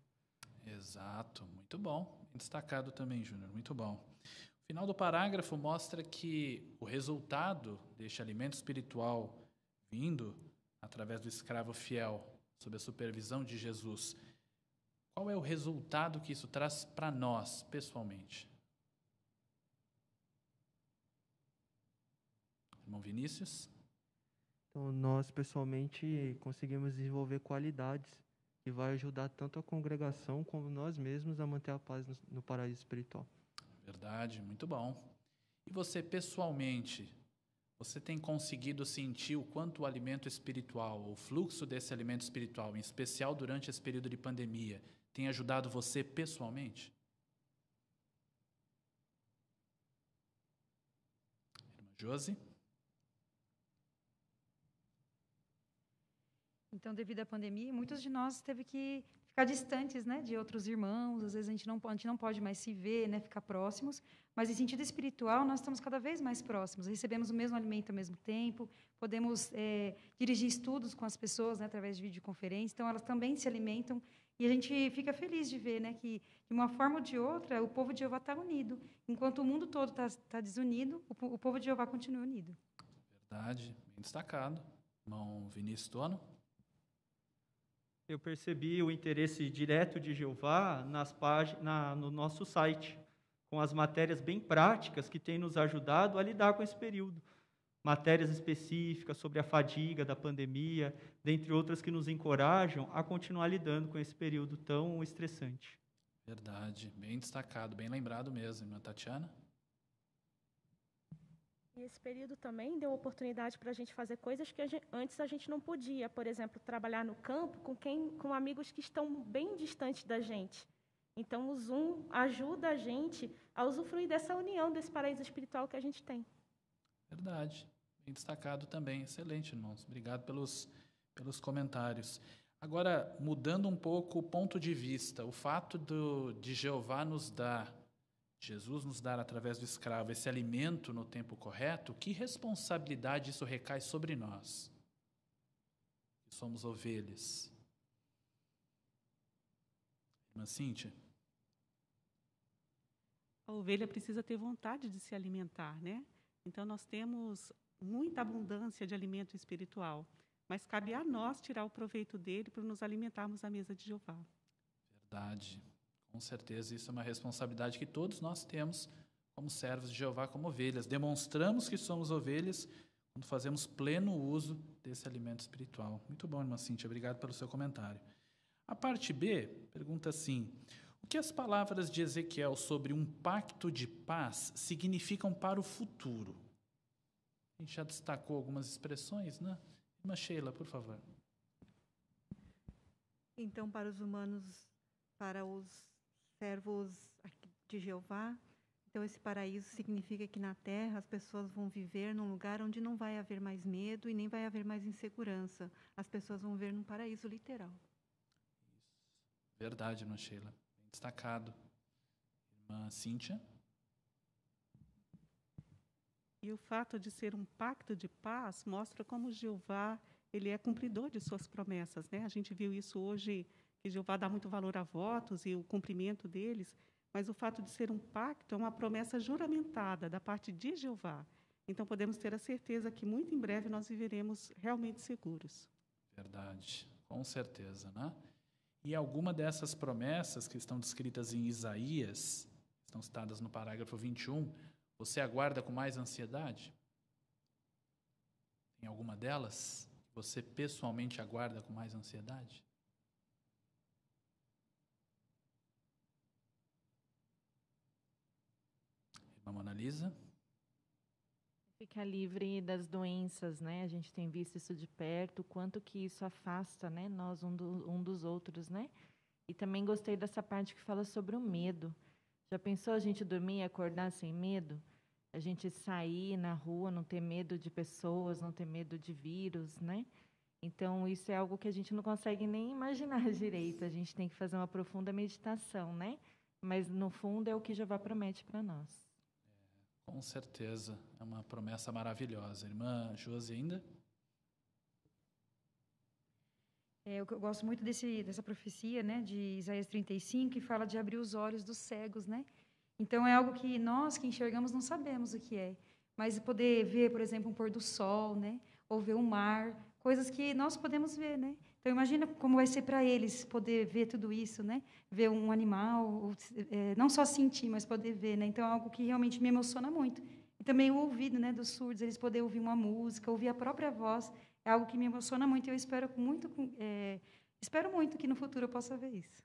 Speaker 5: Exato, muito bom. Bem destacado também, Júnior, muito bom. O final do parágrafo mostra que o resultado deste alimento espiritual vindo através do escravo fiel sob a supervisão de Jesus, qual é o resultado que isso traz para nós, pessoalmente? Irmão Vinícius?
Speaker 7: Então, nós, pessoalmente, conseguimos desenvolver qualidades que vai ajudar tanto a congregação como nós mesmos a manter a paz no paraíso espiritual.
Speaker 5: Verdade, muito bom. E você, pessoalmente, você tem conseguido sentir o quanto o alimento espiritual, o fluxo desse alimento espiritual, em especial durante esse período de pandemia, tem ajudado você pessoalmente? Irmã Josi?
Speaker 10: Então, devido à pandemia, muitos de nós teve que ficar distantes, né, de outros irmãos. Às vezes a gente não pode mais se ver, né, ficar próximos. Mas em sentido espiritual, nós estamos cada vez mais próximos. Recebemos o mesmo alimento ao mesmo tempo. Podemos dirigir estudos com as pessoas, né, através de videoconferência. Então, elas também se alimentam. E a gente fica feliz de ver, né, que de uma forma ou de outra o povo de Jeová está unido. Enquanto o mundo todo está desunido, o povo de Jeová continua unido.
Speaker 5: Verdade, bem destacado. Irmão Vinícius Tono?
Speaker 4: Eu percebi o interesse direto de Jeová no nosso site, com as matérias bem práticas que têm nos ajudado a lidar com esse período. Matérias específicas sobre a fadiga da pandemia, dentre outras que nos encorajam a continuar lidando com esse período tão estressante.
Speaker 5: Verdade, bem destacado, bem lembrado mesmo. Irmã Tatiana?
Speaker 8: E esse período também deu oportunidade para a gente fazer coisas que antes a gente não podia. Por exemplo, trabalhar no campo com amigos que estão bem distantes da gente. Então, o Zoom ajuda a gente a usufruir dessa união, desse paraíso espiritual que a gente tem.
Speaker 5: Verdade, bem destacado também. Excelente, irmãos. Obrigado pelos comentários. Agora, mudando um pouco o ponto de vista, o fato de Jeová nos dar, Jesus nos dar através do escravo esse alimento no tempo correto, que responsabilidade isso recai sobre nós, que somos ovelhas? Irmã Cíntia?
Speaker 17: A ovelha precisa ter vontade de se alimentar, né? Então, nós temos muita abundância de alimento espiritual, mas cabe a nós tirar o proveito dele para nos alimentarmos à mesa de Jeová.
Speaker 5: Verdade. Com certeza, isso é uma responsabilidade que todos nós temos como servos de Jeová, como ovelhas. Demonstramos que somos ovelhas quando fazemos pleno uso desse alimento espiritual. Muito bom, irmã Cíntia. Obrigado pelo seu comentário. A parte B pergunta assim: o que as palavras de Ezequiel sobre um pacto de paz significam para o futuro? A gente já destacou algumas expressões, né? Irmã Sheila, por favor.
Speaker 12: Então, para os humanos, para os servos de Jeová, então esse paraíso significa que na terra as pessoas vão viver num lugar onde não vai haver mais medo e nem vai haver mais insegurança. As pessoas vão viver num paraíso literal.
Speaker 5: Verdade, irmã Sheila. Bem destacado. Irmã Cíntia?
Speaker 17: E o fato de ser um pacto de paz mostra como Jeová ele é cumpridor de suas promessas, né? A gente viu isso hoje, que Jeová dá muito valor a votos e o cumprimento deles, mas o fato de ser um pacto é uma promessa juramentada da parte de Jeová. Então, podemos ter a certeza que muito em breve nós viveremos realmente seguros.
Speaker 5: Verdade, com certeza, né? E alguma dessas promessas que estão descritas em Isaías, estão citadas no parágrafo 21, você aguarda com mais ansiedade? Tem alguma delas que você pessoalmente aguarda com mais ansiedade? Irmã Mona Lisa?
Speaker 6: Ficar livre das doenças, né? A gente tem visto isso de perto, o quanto que isso afasta, né, nós um dos outros, né? E também gostei dessa parte que fala sobre o medo. Já pensou a gente dormir e acordar sem medo? A gente sair na rua, não ter medo de pessoas, não ter medo de vírus, né? Então, isso é algo que a gente não consegue nem imaginar direito. A gente tem que fazer uma profunda meditação, né? Mas, no fundo, é o que Jeová promete para nós.
Speaker 5: Com certeza, é uma promessa maravilhosa. Irmã Josi ainda?
Speaker 10: Eu gosto muito dessa profecia, né, de Isaías 35, que fala de abrir os olhos dos cegos, né? Então, é algo que nós que enxergamos não sabemos o que é. Mas poder ver, por exemplo, um pôr do sol, né? Ou ver um mar, coisas que nós podemos ver, né? Então, Então, imagina como vai ser para eles poder ver tudo isso, né? Ver um animal, não só sentir, mas poder ver, né? Então, é algo que realmente me emociona muito. E também o ouvido, né, dos surdos, eles poderem ouvir uma música, ouvir a própria voz, é algo que me emociona muito. E eu espero muito que no futuro eu possa ver isso.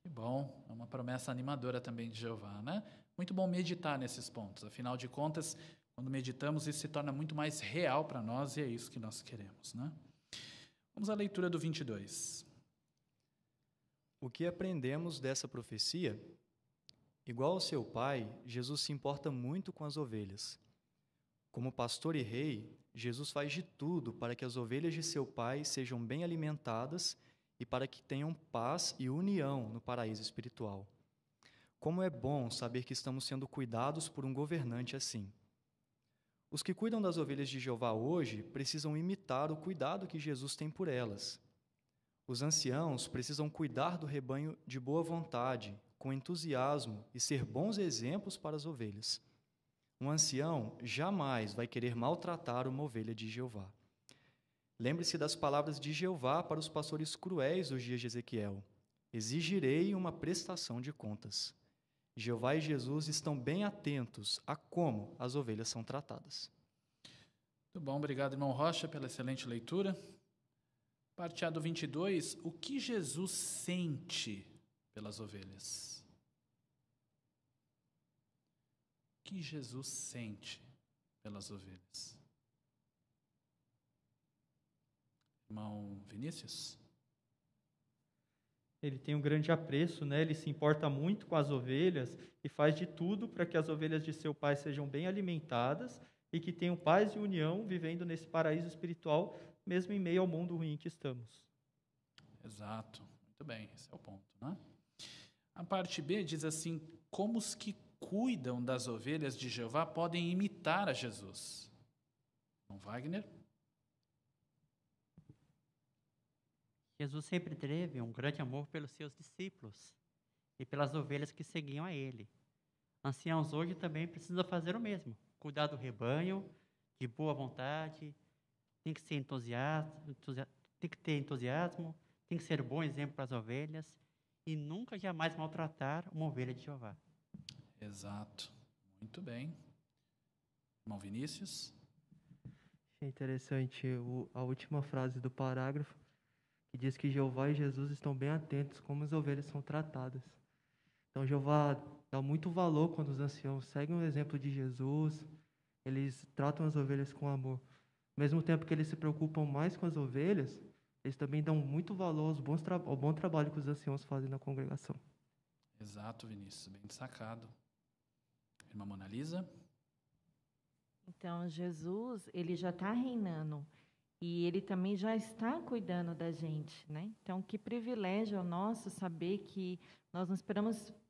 Speaker 5: Que bom, é uma promessa animadora também de Jeová, né? Muito bom meditar nesses pontos. Afinal de contas, quando meditamos, isso se torna muito mais real para nós e é isso que nós queremos, né? Vamos à leitura do 22.
Speaker 4: O que aprendemos dessa profecia? Igual ao seu pai, Jesus se importa muito com as ovelhas. Como pastor e rei, Jesus faz de tudo para que as ovelhas de seu pai sejam bem alimentadas e para que tenham paz e união no paraíso espiritual. Como é bom saber que estamos sendo cuidados por um governante assim. Os que cuidam das ovelhas de Jeová hoje precisam imitar o cuidado que Jesus tem por elas. Os anciãos precisam cuidar do rebanho de boa vontade, com entusiasmo e ser bons exemplos para as ovelhas. Um ancião jamais vai querer maltratar uma ovelha de Jeová. Lembre-se das palavras de Jeová para os pastores cruéis dos dias de Ezequiel. Exigirei uma prestação de contas. Jeová e Jesus estão bem atentos a como as ovelhas são tratadas.
Speaker 5: Muito bom, obrigado, irmão Rocha, pela excelente leitura. Parte A do 22, o que Jesus sente pelas ovelhas? O que Jesus sente pelas ovelhas? Irmão Vinícius?
Speaker 4: Ele tem um grande apreço, né? Ele se importa muito com as ovelhas e faz de tudo para que as ovelhas de seu pai sejam bem alimentadas e que tenham paz e união vivendo nesse paraíso espiritual, mesmo em meio ao mundo ruim que estamos.
Speaker 5: Exato. Muito bem, esse é o ponto, né? A parte B diz assim, como os que cuidam das ovelhas de Jeová podem imitar a Jesus? Irmão Wagner?
Speaker 13: Jesus sempre teve um grande amor pelos seus discípulos e pelas ovelhas que seguiam a ele. Anciãos hoje também precisam fazer o mesmo, cuidar do rebanho, de boa vontade, tem que ter entusiasmo, tem que ser bom exemplo para as ovelhas e nunca jamais maltratar uma ovelha de Jeová.
Speaker 5: Exato. Muito bem. Irmão Vinícius?
Speaker 7: Achei interessante a última frase do parágrafo, que diz que Jeová e Jesus estão bem atentos como as ovelhas são tratadas. Então, Jeová dá muito valor quando os anciãos seguem o exemplo de Jesus, eles tratam as ovelhas com amor. Ao mesmo tempo que eles se preocupam mais com as ovelhas, eles também dão muito valor ao bom trabalho que os anciãos fazem na congregação.
Speaker 5: Exato, Vinícius, bem destacado. Irmã Mona Lisa?
Speaker 6: Então, Jesus, ele já está reinando. E ele também já está cuidando da gente, né? Então, que privilégio é o nosso saber que nós não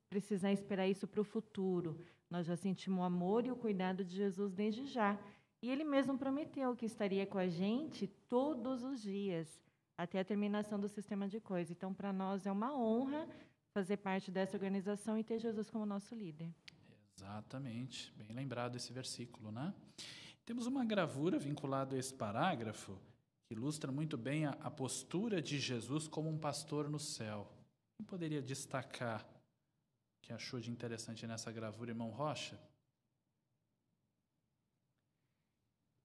Speaker 6: precisar esperar isso para o futuro. Nós já sentimos o amor e o cuidado de Jesus desde já. E ele mesmo prometeu que estaria com a gente todos os dias, até a terminação do sistema de coisas. Então, para nós é uma honra fazer parte dessa organização e ter Jesus como nosso líder.
Speaker 5: Exatamente. Bem lembrado esse versículo, né? Temos uma gravura vinculada a esse parágrafo que ilustra muito bem a postura de Jesus como um pastor no céu. Quem poderia destacar o que achou de interessante nessa gravura, irmão Rocha?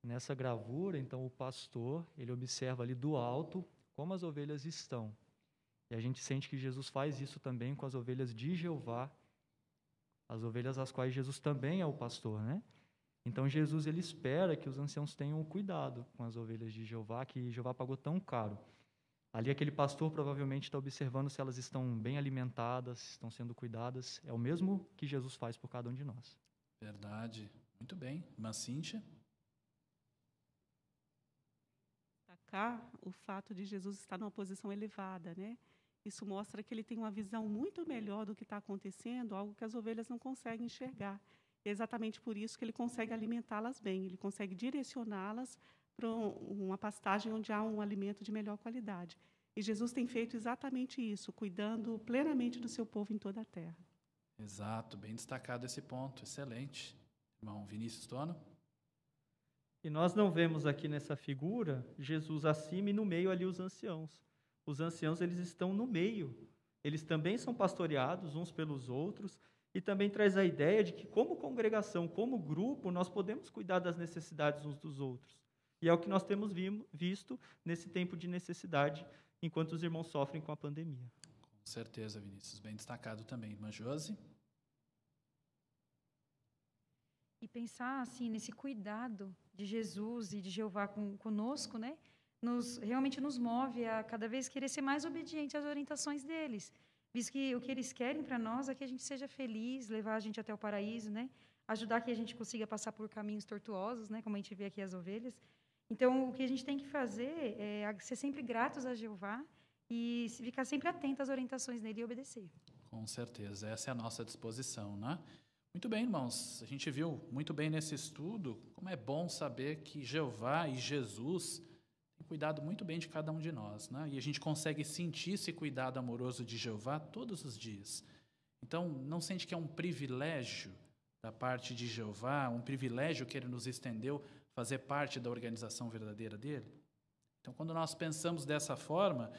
Speaker 4: Nessa gravura, então, o pastor, ele observa ali do alto como as ovelhas estão. E a gente sente que Jesus faz isso também com as ovelhas de Jeová, as ovelhas às quais Jesus também é o pastor, né? Então, Jesus, ele espera que os anciãos tenham cuidado com as ovelhas de Jeová, que Jeová pagou tão caro. Ali, aquele pastor provavelmente está observando se elas estão bem alimentadas, se estão sendo cuidadas. É o mesmo que Jesus faz por cada um de nós.
Speaker 5: Verdade. Muito bem. Irmã Cíntia?
Speaker 11: Destacar o fato de Jesus estar numa posição elevada, né? Isso mostra que ele tem uma visão muito melhor do que está acontecendo, algo que as ovelhas não conseguem enxergar. É exatamente por isso que ele consegue alimentá-las bem, ele consegue direcioná-las para uma pastagem onde há um alimento de melhor qualidade. E Jesus tem feito exatamente isso, cuidando plenamente do seu povo em toda a terra.
Speaker 5: Exato, bem destacado esse ponto, excelente. Irmão Vinícius Tono?
Speaker 4: E nós não vemos aqui nessa figura Jesus acima e no meio ali os anciãos. Os anciãos, eles estão no meio. Eles também são pastoreados uns pelos outros, e também traz a ideia de que, como congregação, como grupo, nós podemos cuidar das necessidades uns dos outros. E é o que nós temos visto nesse tempo de necessidade, enquanto os irmãos sofrem com a pandemia.
Speaker 5: Com certeza, Vinícius. Bem destacado também. Irmã Josi?
Speaker 10: E pensar assim nesse cuidado de Jesus e de Jeová conosco, né? Realmente nos move a cada vez querer ser mais obediente às orientações deles. Visto que o que eles querem para nós é que a gente seja feliz, levar a gente até o paraíso, né? Ajudar que a gente consiga passar por caminhos tortuosos, né? Como a gente vê aqui as ovelhas. Então, o que a gente tem que fazer é ser sempre gratos a Jeová e ficar sempre atento às orientações dele e obedecer.
Speaker 5: Com certeza, essa é a nossa disposição, né? Muito bem, irmãos, a gente viu muito bem nesse estudo como é bom saber que Jeová e Jesus têm cuidado muito bem de cada um de nós, né? E a gente consegue sentir esse cuidado amoroso de Jeová todos os dias. Então, não sente que é um privilégio da parte de Jeová, um privilégio que ele nos estendeu fazer parte da organização verdadeira dele? Então, quando nós pensamos dessa forma,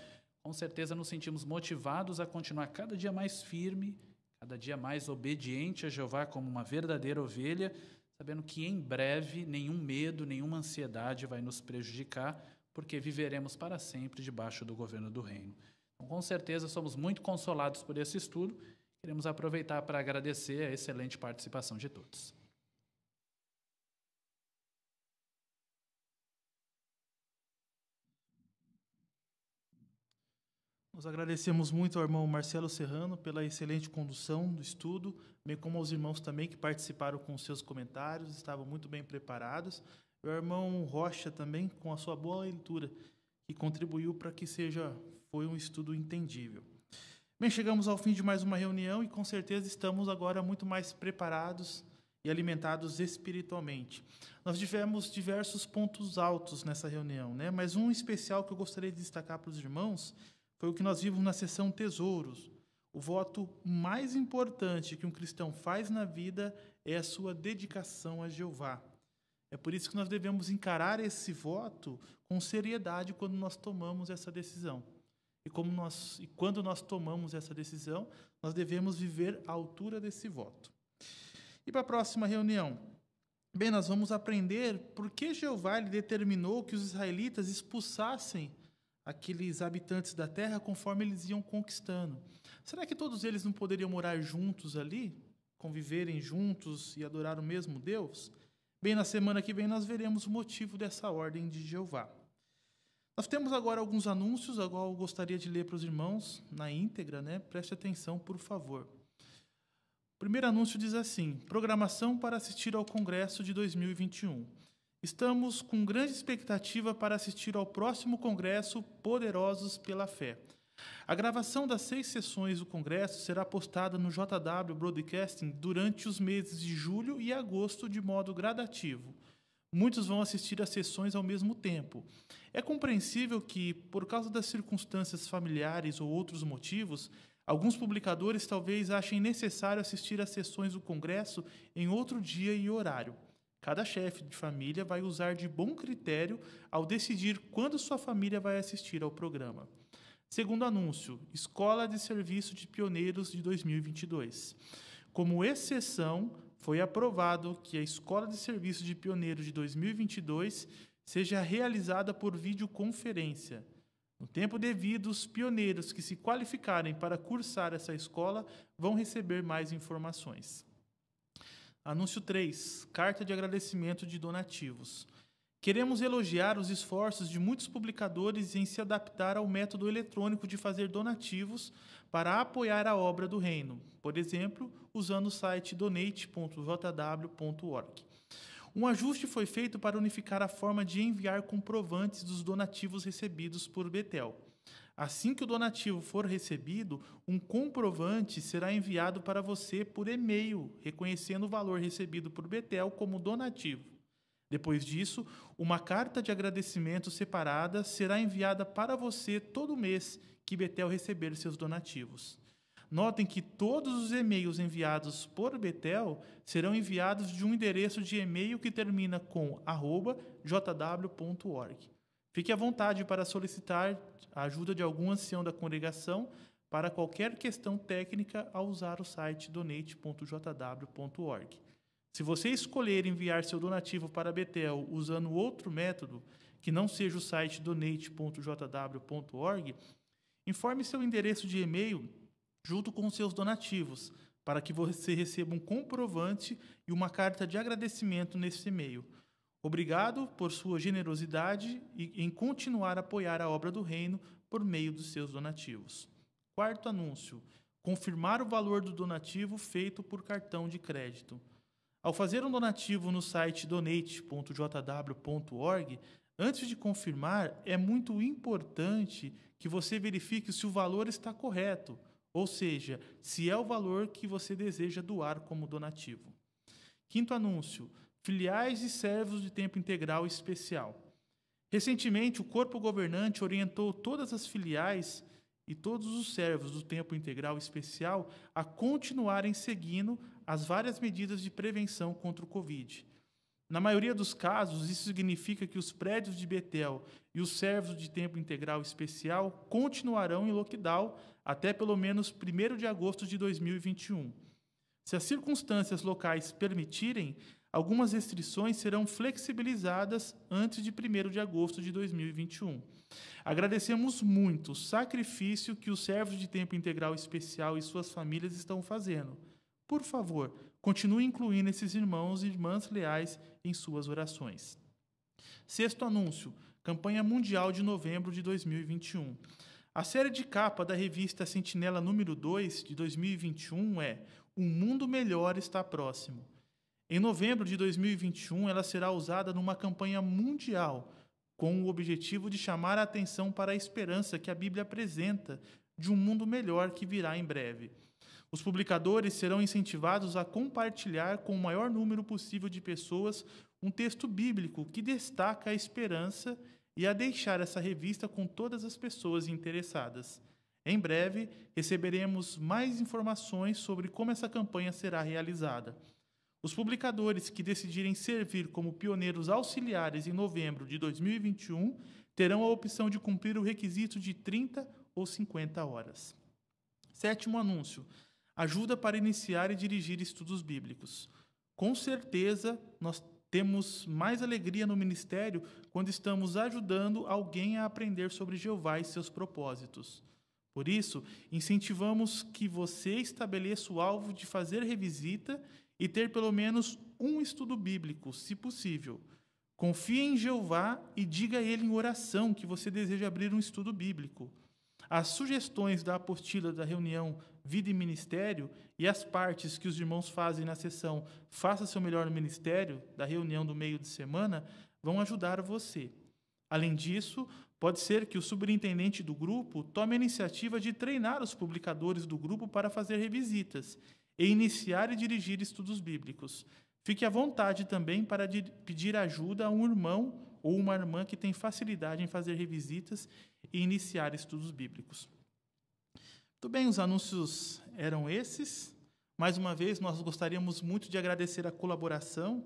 Speaker 5: com certeza nos sentimos motivados a continuar cada dia mais firme, cada dia mais obediente a Jeová como uma verdadeira ovelha, sabendo que em breve nenhum medo, nenhuma ansiedade vai nos prejudicar, porque viveremos para sempre debaixo do governo do reino. Então, com certeza somos muito consolados por esse estudo. Queremos aproveitar para agradecer a excelente participação de todos.
Speaker 1: Nós agradecemos muito ao irmão Marcelo Serrano pela excelente condução do estudo, bem como aos irmãos também que participaram com seus comentários, estavam muito bem preparados. E ao irmão Rocha também, com a sua boa leitura, que contribuiu para que foi um estudo entendível. Bem, chegamos ao fim de mais uma reunião e com certeza estamos agora muito mais preparados e alimentados espiritualmente. Nós tivemos diversos pontos altos nessa reunião, né? Mas um especial que eu gostaria de destacar para os irmãos foi o que nós vimos na sessão Tesouros. O voto mais importante que um cristão faz na vida é a sua dedicação a Jeová. É por isso que nós devemos encarar esse voto com seriedade quando nós tomamos essa decisão. E quando nós tomamos essa decisão, nós devemos viver à altura desse voto. E para a próxima reunião? Bem, nós vamos aprender por que Jeová ele determinou que os israelitas expulsassem aqueles habitantes da terra conforme eles iam conquistando. Será que todos eles não poderiam morar juntos ali? Conviverem juntos e adorar o mesmo Deus? Bem, na semana que vem nós veremos o motivo dessa ordem de Jeová. Nós temos agora alguns anúncios, agora eu gostaria de ler para os irmãos na íntegra, né? Preste atenção, por favor. O primeiro anúncio diz assim: programação para assistir ao Congresso de 2021. Estamos com grande expectativa para assistir ao próximo Congresso Poderosos pela Fé. A gravação das 6 sessões do Congresso será postada no JW Broadcasting durante os meses de julho e agosto de modo gradativo. Muitos vão assistir às sessões ao mesmo tempo. É compreensível que, por causa das circunstâncias familiares ou outros motivos, alguns publicadores talvez achem necessário assistir às sessões do Congresso em outro dia e horário. Cada chefe de família vai usar de bom critério ao decidir quando sua família vai assistir ao programa. Segundo anúncio, Escola de Serviço de Pioneiros de 2022. Como exceção, foi aprovado que a Escola de Serviço de Pioneiros de 2022 seja realizada por videoconferência. No tempo devido, os pioneiros que se qualificarem para cursar essa escola vão receber mais informações. Anúncio 3. Carta de agradecimento de donativos. Queremos elogiar os esforços de muitos publicadores em se adaptar ao método eletrônico de fazer donativos para apoiar a obra do Reino, por exemplo, usando o site donate.jw.org. Um ajuste foi feito para unificar a forma de enviar comprovantes dos donativos recebidos por Betel. Assim que o donativo for recebido, um comprovante será enviado para você por e-mail, reconhecendo o valor recebido por Betel como donativo. Depois disso, uma carta de agradecimento separada será enviada para você todo mês que Betel receber seus donativos. Notem que todos os e-mails enviados por Betel serão enviados de um endereço de e-mail que termina com @jw.org. Fique à vontade para solicitar a ajuda de algum ancião da congregação para qualquer questão técnica ao usar o site donate.jw.org. Se você escolher enviar seu donativo para Betel usando outro método, que não seja o site donate.jw.org, informe seu endereço de e-mail junto com os seus donativos, para que você receba um comprovante e uma carta de agradecimento nesse e-mail. Obrigado por sua generosidade e em continuar a apoiar a obra do Reino por meio dos seus donativos. Quarto anúncio: confirmar o valor do donativo feito por cartão de crédito. Ao fazer um donativo no site donate.jw.org, antes de confirmar, é muito importante que você verifique se o valor está correto, ou seja, se é o valor que você deseja doar como donativo. Quinto anúncio: filiais e servos de tempo integral especial. Recentemente, o corpo governante orientou todas as filiais e todos os servos do tempo integral especial a continuarem seguindo as várias medidas de prevenção contra o Covid. Na maioria dos casos, isso significa que os prédios de Betel e os servos de tempo integral especial continuarão em lockdown até pelo menos 1º de agosto de 2021. Se as circunstâncias locais permitirem, algumas restrições serão flexibilizadas antes de 1º de agosto de 2021. Agradecemos muito o sacrifício que os servos de tempo integral especial e suas famílias estão fazendo. Por favor, continue incluindo esses irmãos e irmãs leais em suas orações. Sexto anúncio: campanha mundial de novembro de 2021. A série de capa da revista Sentinela número 2 de 2021 é Um Mundo Melhor Está Próximo. Em novembro de 2021, ela será usada numa campanha mundial com o objetivo de chamar a atenção para a esperança que a Bíblia apresenta de um mundo melhor que virá em breve. Os publicadores serão incentivados a compartilhar com o maior número possível de pessoas um texto bíblico que destaca a esperança e a deixar essa revista com todas as pessoas interessadas. Em breve, receberemos mais informações sobre como essa campanha será realizada. Os publicadores que decidirem servir como pioneiros auxiliares em novembro de 2021 terão a opção de cumprir o requisito de 30 ou 50 horas. Sétimo anúncio: ajuda para iniciar e dirigir estudos bíblicos. Com certeza, nós temos mais alegria no ministério quando estamos ajudando alguém a aprender sobre Jeová e seus propósitos. Por isso, incentivamos que você estabeleça o alvo de fazer revisita e ter pelo menos um estudo bíblico, se possível. Confie em Jeová e diga a Ele em oração que você deseja abrir um estudo bíblico. As sugestões da apostila da reunião Vida e Ministério e as partes que os irmãos fazem na sessão Faça Seu Melhor no Ministério, da reunião do meio de semana, vão ajudar você. Além disso, pode ser que o superintendente do grupo tome a iniciativa de treinar os publicadores do grupo para fazer revisitas e iniciar e dirigir estudos bíblicos. Fique à vontade também para pedir ajuda a um irmão ou uma irmã que tem facilidade em fazer revisitas e iniciar estudos bíblicos. Muito bem, os anúncios eram esses. Mais uma vez, nós gostaríamos muito de agradecer a colaboração,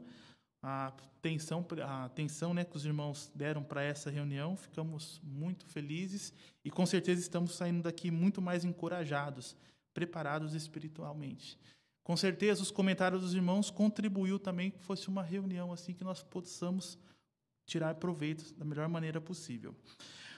Speaker 1: a atenção, né, que os irmãos deram para essa reunião. Ficamos muito felizes e, com certeza, estamos saindo daqui muito mais encorajados, preparados espiritualmente. Com certeza, os comentários dos irmãos contribuiu também que fosse uma reunião assim que nós possamos tirar proveito da melhor maneira possível.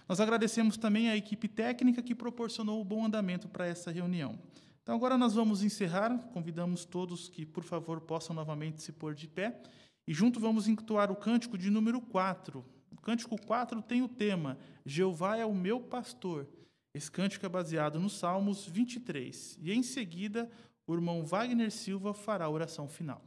Speaker 1: Nós agradecemos também a equipe técnica que proporcionou o bom andamento para essa reunião. Então, agora nós vamos encerrar. Convidamos todos que, por favor, possam novamente se pôr de pé. E junto vamos entoar o cântico de número 4. O cântico 4 tem o tema Jeová é o meu pastor. Esse cântico é baseado no Salmos 23. E, em seguida, o irmão Wagner Silva fará a oração final.